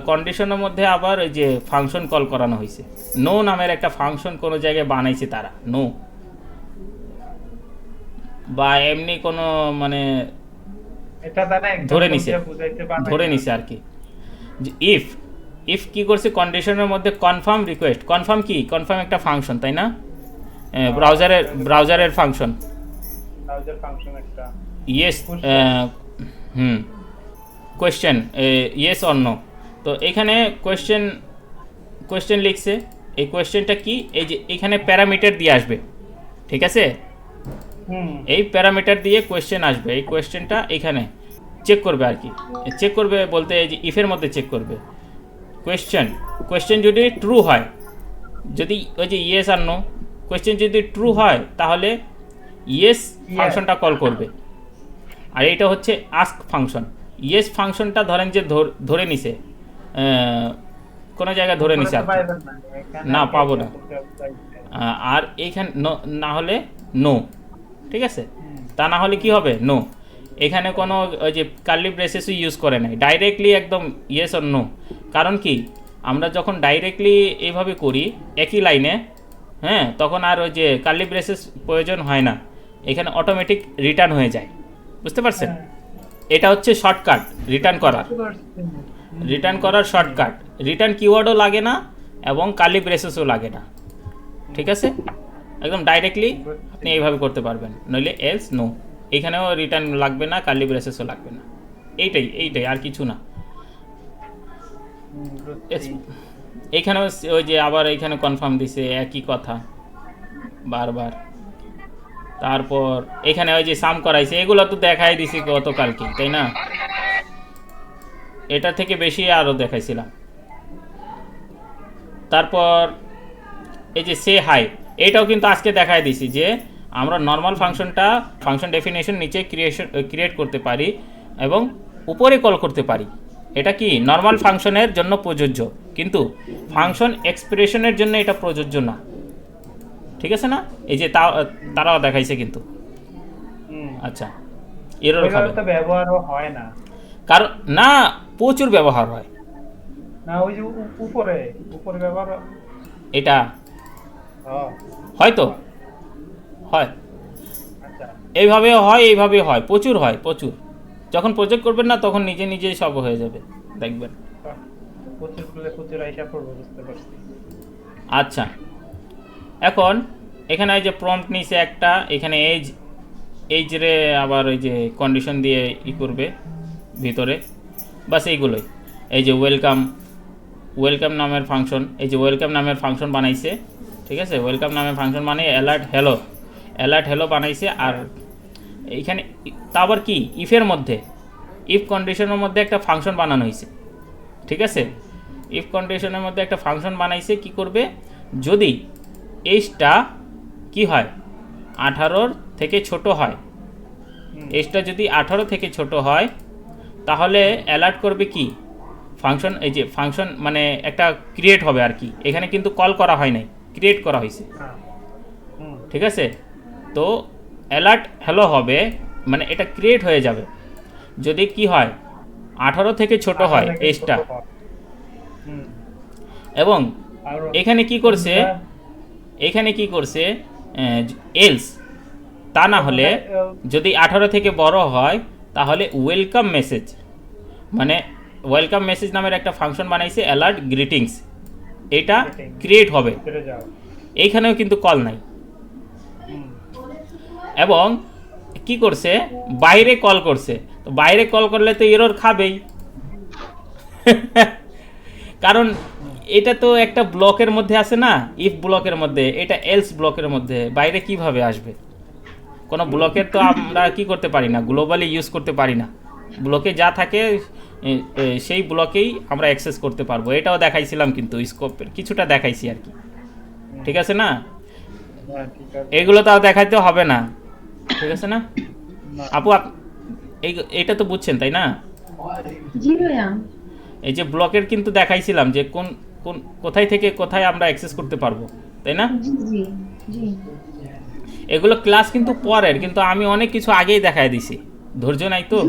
[SPEAKER 1] কন্ডিশনের মধ্যে আবার ওই যে ফাংশন কল করানো হয়েছে। নো নামের একটা ফাংশন কোনো জায়গায় বানাইছে তারা, নো, বা এমনি কোনো মানে
[SPEAKER 3] এটা তারা একদম
[SPEAKER 1] ধরে নিছে আর কি। ইফ কি করছে, কন্ডিশনের মধ্যে কনফার্ম রিকোয়েস্ট, কনফার্ম কি, কনফার্ম একটা ফাংশন, তাই না? ব্রাউজারের ফাংশন,
[SPEAKER 3] ব্রাউজার ফাংশন একটা,
[SPEAKER 1] yes, question, yes or no. তো এখানে কোয়েশ্চেন লিখছে, এই কোয়েশ্চেনটা কি, এই যে এখানে প্যারামিটার দিয়ে আসবে, ঠিক আছে? এই প্যারামিটার দিয়ে কোয়েশ্চেন আসবে, এই কোয়েশ্চেনটা এখানে চেক করবে আর কি। চেক করবে বলতে এই যে ইফের মধ্যে চেক করবে কোয়েশ্চেন যদি ট্রু হয়, যদি ওই যে ইয়েস আর নো, কোয়েশ্চেন যদি ট্রু হয় তাহলে ইয়েস ফাংশনটা কল করবে। আর এটা হচ্ছে আস্ক ফাংশন, ইয়েস ফাংশনটা ধরেন যে ধরে নিছে, কোনো জায়গায় ধরে নিছে আর কি।
[SPEAKER 3] পাইবেন না, এখানে
[SPEAKER 1] না, পাবো না।
[SPEAKER 3] করতে চাইছে।
[SPEAKER 1] আর এইখানে না হলে নো, ঠিক আছে?
[SPEAKER 3] হুম।
[SPEAKER 1] তা না হলে কি হবে? নো। এখানে কোনো ওই যে কার্লি ব্রেসেসও ইউজ করে নাই, ডাইরেক্টলি একদম ইয়েস অর নো। কারণ কি, আমরা যখন ডাইরেক্টলি এইভাবে করি একই লাইনে, হ্যাঁ, তখন আর ওই যে কার্লি ব্রেসেস প্রয়োজন হয় না, এখানে অটোমেটিক রিটার্ন হয়ে যায়। বুঝতে পারছেন? এটা হচ্ছে শর্টকাট রিটার্ন করার, রিটার্ন করার শর্টকাট। রিটার্ন কিওয়ার্ডও লাগে না এবং কার্লি ব্রেসেসও লাগে না, ঠিক আছে? একদম ডাইরেক্টলি আপনি এইভাবে করতে পারবেন, নইলে এলস নো। এখানেও রিটার্ন লাগবে না, কার্লি ব্রেসেসও লাগবে না। এইটাই আর কিছু না। এইখানেও ওই যে আবার এইখানে কনফার্ম দিছে একই কথা বারবার। তারপর এখানে ওই যে সাম করাইছে, এগুলো তো দেখাই দিছি গতকালকে, তাই না? এটা থেকে বেশি আরও দেখাইছিলাম। তারপর এই যে সে হাই, এইটাও কিন্তু আজকে দেখাই দিছি যে আমরা নর্মাল ফাংশনটা ফাংশন ডেফিনেশন নিচে ক্রিয়েট করতে পারি এবং উপরে কল করতে পারি। এটা কি নর্মাল ফাংশনের জন্য প্রযোজ্য, কিন্তু ফাংশন এক্সপ্রেশনের জন্য এটা প্রযোজ্য না, ঠিক আছে না? এই যে তারাও দেখাইছে কিন্তু। আচ্ছা, এরর খাবে
[SPEAKER 3] তো ব্যবহারও হয় না,
[SPEAKER 1] কারণ না, প্রচুর ব্যবহার হয়।
[SPEAKER 3] না ওই যে উপরে ব্যবহার
[SPEAKER 1] এটা
[SPEAKER 3] হ্যাঁ।
[SPEAKER 1] হয়তো হয়,
[SPEAKER 3] আচ্ছা,
[SPEAKER 1] এইভাবে হয়, প্রচুর হয়, প্রচুর। যখন প্রজেক্ট করবেন না তখন নিজে নিজেই সব হয়ে যাবে, দেখবেন।
[SPEAKER 3] প্রচুর করলে প্রচুর আইসা পড়বো, বুঝতে পারছি।
[SPEAKER 1] আচ্ছা, এখন এখানে এই যে প্রম্পট নিচে একটা, এখানে এজ রে আবার ওই যে কন্ডিশন দিয়ে করবে ভিতরে, বাস এইগুলোই। এই যে ওয়েলকাম নামের ফাংশন, এই যে ওয়েলকাম নামের ফাংশন বানাইছে, ঠিক আছে? ওয়েলকাম নামের ফাংশন মানে অ্যালার্ট হ্যালো বানাইছে। আর এইখানে তা আবার কি, ইফের মধ্যে, ইফ কন্ডিশনের মধ্যে একটা ফাংশন বানানো হয়েছে, ঠিক আছে? ইফ কন্ডিশনের মধ্যে একটা ফাংশন বানাইছে, কি করবে, যদি এজটা কি হয় 18 থেকে ছোট হয়, এজটা যদি 18 থেকে ছোট হয়, তাহলে অ্যালার্ট করবে কি ফাংশন, এই যে ফাংশন মানে একটা ক্রিয়েট হবে আর কি। এখানে কিন্তু কল করা হয় নাই, ক্রিয়েট করা হয়েছে, ঠিক আছে? তো অ্যালার্ট হ্যালো হবে, মানে এটা ক্রিয়েট হয়ে যাবে যদি কি হয় 18 থেকে ছোট হয় এজটা। এবং এখানে কি করছে এলস, তা না হলে যদি 18 থেকে বড় হয় তাহলে ওয়েলকাম মেসেজ, মানে ওয়েলকাম মেসেজ নামের একটা ফাংশন বানাইছে, অ্যালার্ট গ্রিটিংস, এটা ক্রিয়েট হবে। এইখানেও কিন্তু কল নাই। এবং কি করছে, বাইরে কল করছে, তো বাইরে কল করলে তো এরর খাবেই কারণ এটা তো একটা ব্লকের মধ্যে আছে না, ইফ ব্লকের মধ্যে, এটা এলস ব্লকের মধ্যে, বাইরে কিভাবে আসবে? কোনো ব্লকের তো আমরা কি করতে পারি না, গ্লোবালি ইউজ করতে পারি না। ব্লকে যা থাকে সেই ব্লকেই আমরা অ্যাক্সেস করতে পারবো। এটাও দেখাইছিলাম কিন্তু, স্কোপের কিছুটা দেখাইছি আর কি, ঠিক আছে না? এগুলো তাও দেখাইতে হবে না, ঠিক আছে না আপু? এইটা তো বুঝছেন তাই না?
[SPEAKER 2] জি ভাইয়া।
[SPEAKER 1] এই যে ব্লকের কিন্তু দেখাইছিলাম যে কোথায় থেকে কোথায় আমরা অ্যাক্সেস করতে পারবো, তাই না?
[SPEAKER 2] জি জি জি।
[SPEAKER 1] এগুলো ক্লাস কিন্তু পরের, কিন্তু আমি অনেক কিছু আগেই দেখাই দিছি, ধৈর্য নাই তো।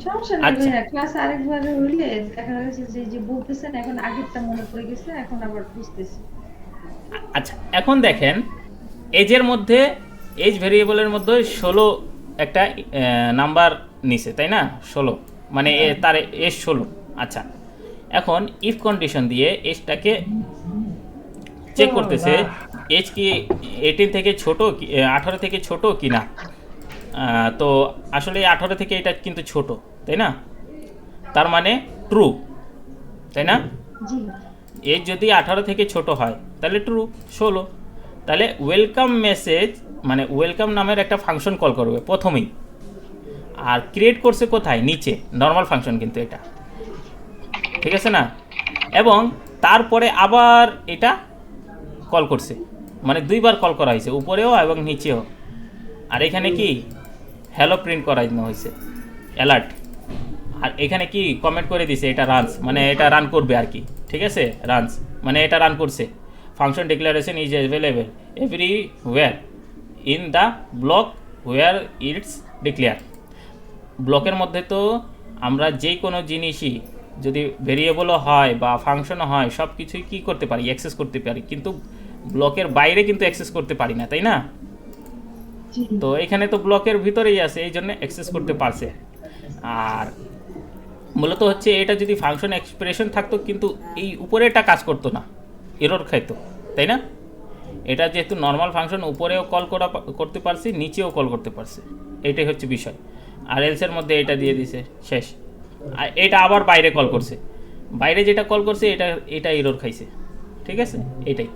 [SPEAKER 2] সমস্যা নেই ভাইয়া, ক্লাস আরেকবার হইলে দেখা যাচ্ছে যে বলতেছেন এখন আগেরটা মনে পড়ে গেছে, এখন আবার বুঝতেছি।
[SPEAKER 1] আচ্ছা, এখন দেখেন এজের মধ্যে, এজ ভেরিয়েবলের মধ্যে 16 একটা নাম্বার নিছে, তাই না? 16 মানে তার এজ 16। আচ্ছা, এখন ইফ কন্ডিশন দিয়ে এজটাকে চেক করতেছে এজ কি 18 থেকে ছোট, 18 থেকে ছোট কি না। তো আসলে 18 থেকে এটা কিন্তু ছোট, তাই না? তার মানে ট্রু, তাই না? এজ যদি 18 থেকে ছোট হয় তাহলে ট্রু, 16। তাহলে ওয়েলকাম মেসেজ মানে ওয়েলকাম নামের একটা ফাংশন কল করবে প্রথমেই, আর ক্রিয়েট করছে কোথায়, নিচে, নর্মাল ফাংশন কিন্তু এটা, ঠিক আছে না? এবং তারপরে আবার এটা কল করছে, মানে দুইবার কল করা হয়েছে, উপরেও এবং নিচেও। আর এখানে কি হ্যালো প্রিন্ট করানো হয়েছে, অ্যালার্ট, আর এখানে কি কমেন্ট করে দিছে এটা রানস, মানে এটা রান করবে আর কি, ঠিক আছে, রানস মানে এটা রান করছে। Function declaration is available everywhere in the block where it's declare. ব্লকের মধ্যে তো আমরা যে কোনো জিনিসই যদি ভেরিয়েবলও হয় বা ফাংশনও হয় সব কিছুই কী করতে পারি, অ্যাক্সেস করতে পারি, কিন্তু ব্লকের বাইরে কিন্তু অ্যাক্সেস করতে পারি না, তাই না?
[SPEAKER 2] জি
[SPEAKER 1] তো এখানে তো ব্লকের ভিতরেই আছে, এই জন্য অ্যাক্সেস করতে পারছে। আর মূলত হচ্ছে এটা যদি ফাংশন এক্সপ্রেশন থাকতো কিন্তু এই উপরে এটা কাজ করতো না, এরর খাইতো, তাই না? এটা যেহেতু নর্মাল ফাংশন, উপরেও কল করতে পারছি, নিচেও কল করতে পারছি, এটাই হচ্ছে বিষয়। আর এলসের মধ্যে এটা দিয়ে দিছে, শেষ। আর এটা আবার বাইরে কল করছে, বাইরে যেটা কল করছে এটা এরর খাইছে, ঠিক আছে, এটাই।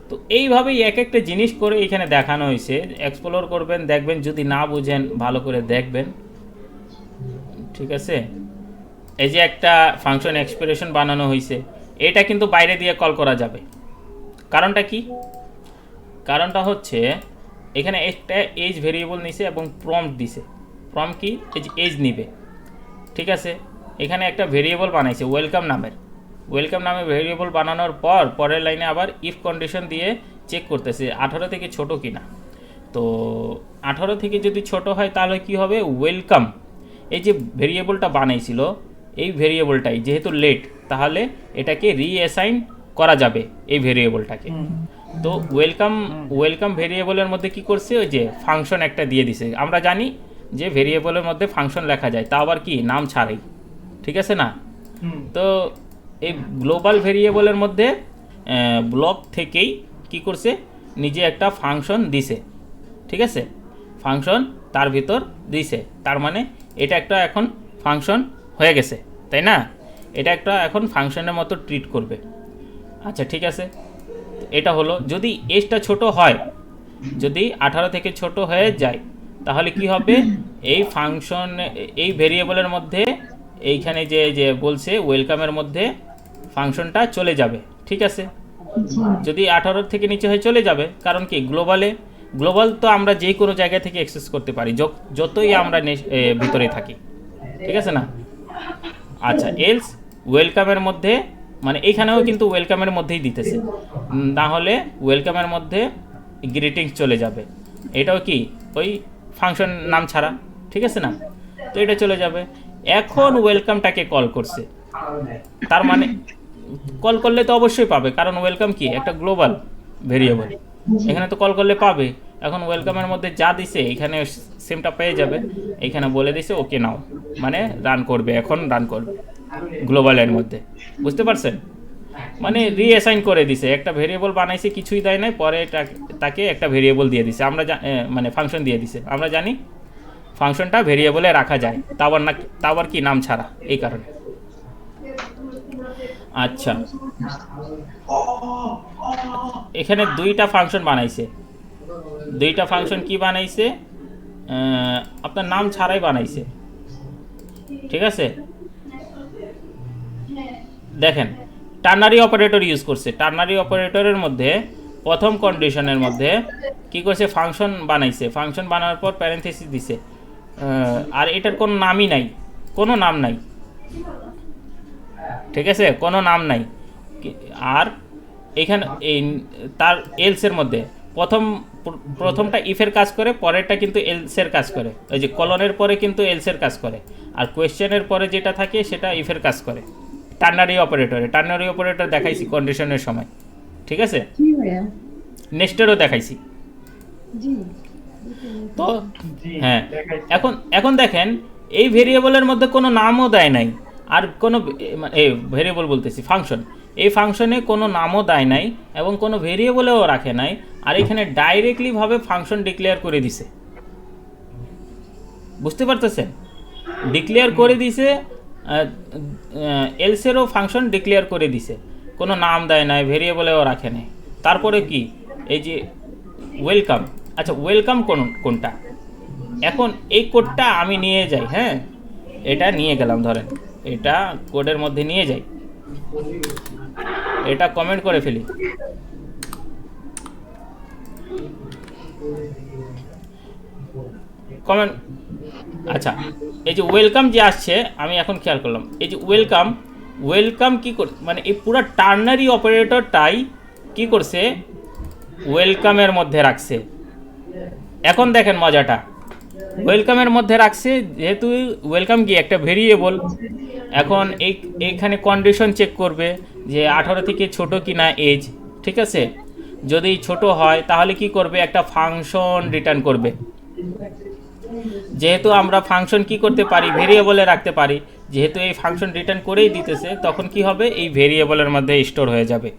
[SPEAKER 1] তো এইভাবেই এক একটা জিনিস করে এখানে দেখানো হয়েছে, এক্সপ্লোর করবেন, দেখবেন, যদি না বুঝেন ভালো করে দেখবেন, ঠিক আছে। এই যে একটা ফাংশন এক্সপ্রেশন বানানো হয়েছে, এটা কিন্তু বাইরে দিয়ে কল করা যাবে। কারণটা কি? কারণটা হচ্ছে এখানে একটা এজ ভেরিয়েবল নিছে এবং প্রম্পট দিছে। প্রম্পট কি? এজ নিবে, ঠিক আছে। এখানে একটা ভেরিয়েবল বানাইছে ওয়েলকাম নামের, ওয়েলকাম নামে ভেরিয়েবল বানানোর পর পরের লাইনে আবার ইফ কন্ডিশন দিয়ে চেক করতেছে 18 থেকে ছোট কিনা। তো 18 থেকে যদি ছোট হয় তাহলে কি হবে, ওয়েলকাম এই যে ভেরিয়েবলটা বানাইছিল এই ভেরিয়েবলটাই যেহেতু লেট, তাহলে এটাকে রিঅ্যাসাইন করা যাবে এই ভেরিয়েবলটাকে। তো ওয়েলকাম ভেরিয়েবলের মধ্যে কি করছে, ওই যে ফাংশন একটা দিয়ে দিছে। আমরা জানি যে ভেরিয়েবলের মধ্যে ফাংশন লেখা যায়, তা আবার কি নাম ছাড়াই, ঠিক আছে না? তো এই গ্লোবাল ভেরিয়েবলের মধ্যে ব্লক থেকেই কি করছে, নিজে একটা ফাংশন দিছে, ঠিক আছে, ফাংশন তার ভিতর দিছে। তার মানে এটা একটা এখন ফাংশন হয়ে গেছে, তাই না? এটা একটা এখন ফাংশনের মতো ট্রিট করবে। আচ্ছা ঠিক আছে, এটা হলো। যদি এজটা ছোট হয়, যদি 18 থেকে ছোট হয়ে যায়, তাহলে কি হবে, এই ফাংশন এই ভেরিয়েবলের মধ্যে এইখানে যে বলছে ওয়েলকামের মধ্যে ফাংশনটা চলে যাবে, ঠিক আছে। যদি 18 থেকে নিচে হয়ে চলে যাবে, কারণ কি গ্লোবাল তো আমরা যে কোনো জায়গা থেকে অ্যাক্সেস করতে পারি, যতই আমরা ভিতরে থাকি, ঠিক আছে না? আচ্ছা, এলস ওয়েলকামের মধ্যে, মানে এইখানেও কিন্তু ওয়েলকামের মধ্যেই দিতেছে, না হলে ওয়েলকামের মধ্যে গ্রিটিংস চলে যাবে, এটাও কি ওই ফাংশন নাম ছাড়া, ঠিক আছে না? তো এটা চলে যাবে। এখন ওয়েলকামটাকে কল করছে, তার মানে কল করলে তো অবশ্যই পাবে, কারণ ওয়েলকাম কি একটা গ্লোবাল ভেরিয়েবল, এখানে তো কল করলে পাবে। এখন ওয়েলকামের মধ্যে যা দিছে এখানে সেমটা পেয়ে যাবে, এখানে বলে দিছে ওকে নাও, মানে রান করবে, এখন রান করবে গ্লোবালের মধ্যে, বুঝতে পারছেন? মানে রিঅ্যাসাইন করে দিছে, একটা ভেরিয়েবল বানাইছে, কিছুই দেয় নাই, পরে তাকে একটা ভেরিয়েবল দিয়ে দিছে, আমরা মানে ফাংশন দিয়ে দিছে। আমরা জানি ফাংশনটা ভেরিয়েবলে রাখা যায়, তারপর কি নাম ছাড়া, এই কারণে। আচ্ছা, এখানে দুইটা ফাংশন বানাইছে, দুইটা ফাংশন কি বানাইছে, আপনার নাম ছাড়াই বানাইছে, ঠিক আছে। দেখেন, টার্নারি অপারেটর ইউজ করছে। টার্নারি অপারেটরের মধ্যে প্রথম কন্ডিশনের মধ্যে কি করছে, ফাংশন বানাইছে, ফাংশন বানানোর পর প্যারেনথেসিস দিছে, আর এটার কোনো নামই নাই, কোনো নাম নাই, ঠিক আছে, কোনো নাম নাই। আর এখানে এই তার এলসের মধ্যে প্রথমটা ইফের কাজ করে, পরেরটা কিন্তু এলসের কাজ করে, ওই যে কলনের পরে কিন্তু এলসের কাজ করে, আর কোয়েশ্চেনের পরে যেটা থাকে সেটা ইফের কাজ করে। টার্নারি অপারেটর দেখাইছি কন্ডিশনের সময়, ঠিক আছে, নেক্সটেরও দেখাইছি। তো হ্যাঁ, এখন দেখেন এই ভেরিয়েবলের মধ্যে কোনো নামও দেয় নাই, আর কোনো ভেরিয়েবল বলতেছি ফাংশন, এই ফাংশনে কোনো নামও দেয় নাই এবং কোনো ভেরিয়েবলেও রাখে নাই, আর এখানে ডাইরেক্টলিভাবে ফাংশন ডিক্লেয়ার করে দিছে, বুঝতে পারতেছেন? ডিক্লেয়ার করে দিছে, এলসেরও ফাংশন ডিক্লেয়ার করে দিছে, কোনো নাম দেয় নাই, ভেরিয়েবলেও রাখে নাই। তারপরে কি, এই যে ওয়েলকাম, আচ্ছা ওয়েলকাম কোনটা, এখন এই কোডটা আমি নিয়ে যাই, হ্যাঁ এটা নিয়ে গেলাম, ধরেন এটা কোডের মধ্যে নিয়ে যাই, এটা কমেন্ট করে ফেলি, কমেন্ট। আচ্ছা, এই যে ওয়েলকাম যে আসছে, আমি এখন খেয়াল করলাম এই যে ওয়েলকাম, ওয়েলকাম কী করে, মানে এই পুরো টার্নারি অপারেটরটাই কি করছে, ওয়েলকামের মধ্যে রাখছে। এখন দেখেন মজাটা, ওয়েলকামের মধ্যে রাখছে, যেহেতু ওয়েলকাম কি একটা ভেরিয়েবল, এখন এইখানে কন্ডিশন চেক করবে যে 18 থেকে ছোট কিনা এজ, ঠিক আছে? যদি ছোট হয় তাহলে কি করবে, একটা ফাংশন রিটার্ন করবে। যেহেতু আমরা ফাংশন কি করতে পারি, ভেরিয়েবলে রাখতে পারি, যেহেতু এই ফাংশন রিটার্ন করেই দিতেছে, তখন কি হবে, এই ভেরিয়েবলের মধ্যে স্টোর হয়ে যাবে,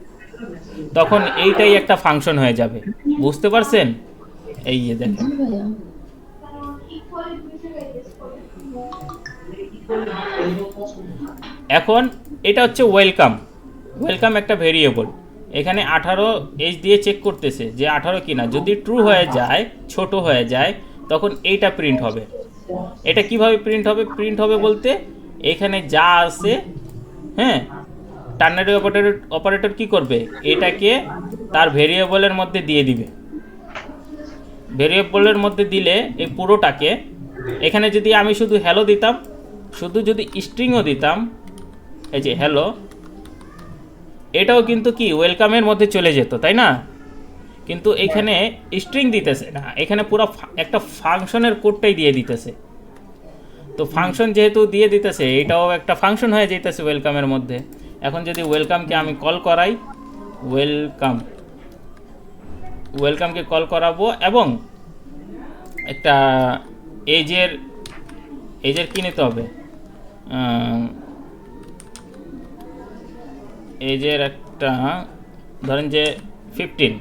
[SPEAKER 1] তখন এইটাই একটা ফাংশন হয়ে যাবে। বুঝতে পারছেন? এই যে দেখেন,
[SPEAKER 2] জি ভাইয়া।
[SPEAKER 1] এখন এটা হচ্ছে ওয়েলকাম। ওয়েলকাম একটা ভেরিয়েবল, এখানে 18 এজ দিয়ে চেক করতেছে যে 18 কিনা। যদি ট্রু হয়ে যায়, ছোট হয়ে যায়, তখন এইটা প্রিন্ট হবে। এটা কিভাবে প্রিন্ট হবে? প্রিন্ট হবে বলতে এখানে যা আছে, হ্যাঁ, টার্নারি অপারেটর কি করবে, এটাকে তার ভেরিয়েবলের মধ্যে দিয়ে দিবে। ভেরিয়েবলের মধ্যে দিলে এই পুরোটাকে, এখানে যদি আমি শুধু হ্যালো দিতাম, শুধু যদি স্ট্রিংও দিতাম, এই যে হ্যালো, এটাও কিন্তু কি ওয়েলকামের মধ্যে চলে যেত, তাই না? কিন্তু এখানে স্ট্রিং দিতেছে না, এখানে পুরো একটা ফাংশনের কোডটাই দিয়ে দিতেছে। তো ফাংশন যেহেতু দিয়ে দিতেছে, এটাও একটা ফাংশন হয়ে যেতেছে ওয়েলকামের মধ্যে। এখন যদি ওয়েলকামকে আমি কল করাই, ওয়েলকামকে কল করাবো, এবং একটা এজের কি নিতে হবে, এজের একটা, ধরেন যে 15,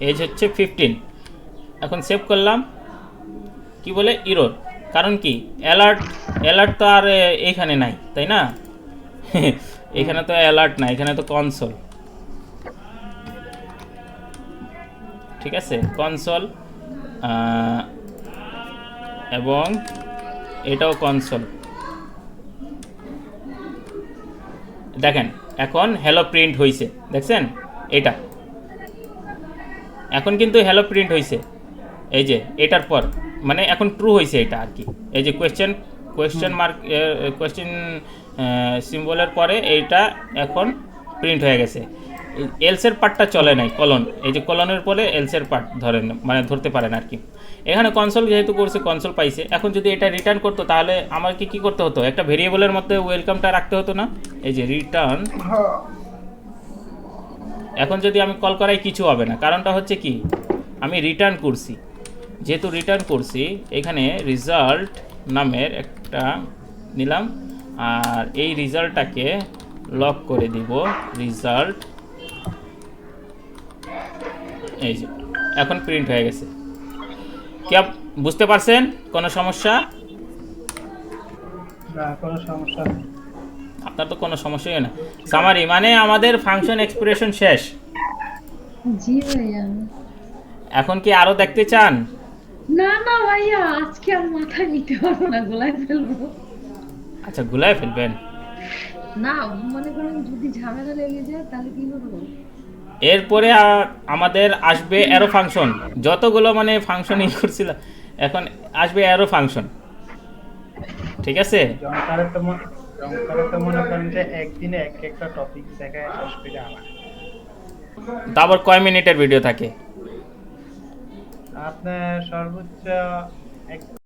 [SPEAKER 1] এজ হচ্ছে 15। এখন সেভ করলাম, কি বলে, ইরোর। কারণ কি, অ্যালার্ট তো আর এইখানে নাই, তাই না? এখানে তো অ্যালার্ট নাই, এখানে তো কনসোল, ঠিক আছে? কনসোল, এবং এটাও কনসোল। দেখেন এখন হ্যালো প্রিন্ট হয়েছে, দেখছেন এটা, এখন কিন্তু হ্যালো প্রিন্ট হয়েছে। এই যে এটার পর, মানে এখন ট্রু হয়েছে এটা আর কি। এই যে কোয়েশ্চেন মার্ক, কোয়েশ্চেন সিম্বলের পরে এইটা এখন প্রিন্ট হয়ে গেছে। এলসের পার্টটা চলে নাই, কলন, এই যে কলনের পরে এলসের পার্ট ধরেন, মানে ধরতে পারেন আর কি। এখানে কনসোল যেহেতু করছে, কনসোল পাইছে। এখন যদি এটা রিটার্ন করতো, তাহলে আমাকে কি করতে হতো, একটা ভেরিয়েবলের মধ্যে ওয়েলকামটা রাখতে হতো না? এই যে রিটার্ন, এখন যদি আমি কল করাই কিছু হবে না, কারণটা হচ্ছে কি, আমি রিটার্ন করছি। যেহেতু রিটার্ন করছি, এখানে রেজাল্ট নামের একটা নিলাম, আর এই রেজাল্টটাকে লক করে দিব, রেজাল্ট। এই যে এখন প্রিন্ট হয়ে গেছে। কি বুঝতে পারছেন? কোনো সমস্যা?
[SPEAKER 3] না, কোনো সমস্যা নেই।
[SPEAKER 1] আপনার তো কোনো সমস্যাই না। সামারি মানে আমাদের ফাংশন এক্সপ্রেশন শেষ।
[SPEAKER 2] জি ভাইয়া।
[SPEAKER 1] এখন কি আরো দেখতে চান?
[SPEAKER 2] না না ভাইয়া, আজকে আর মাথায় নিতে পারবো না, গোলায় ফেলবো।
[SPEAKER 1] আচ্ছা, গুলায় ফেলবেন?
[SPEAKER 2] না, মনে করেন যদি ঝামেলা লেগে যায় তাহলে কি করবো?
[SPEAKER 1] এরপরে আমাদের আসবে অ্যারো ফাংশন। যতগুলো মানে ফাংশন ই করছিল, এখন আসবে অ্যারো ফাংশন, ঠিক আছে?
[SPEAKER 3] জঙ্কারে তো মনে করেন যে একদিনে এক একটা টপিক দেখায় শেষ করে আমার।
[SPEAKER 1] তারপর কয় মিনিটের ভিডিও থাকে?
[SPEAKER 3] আপনার সর্বোচ্চ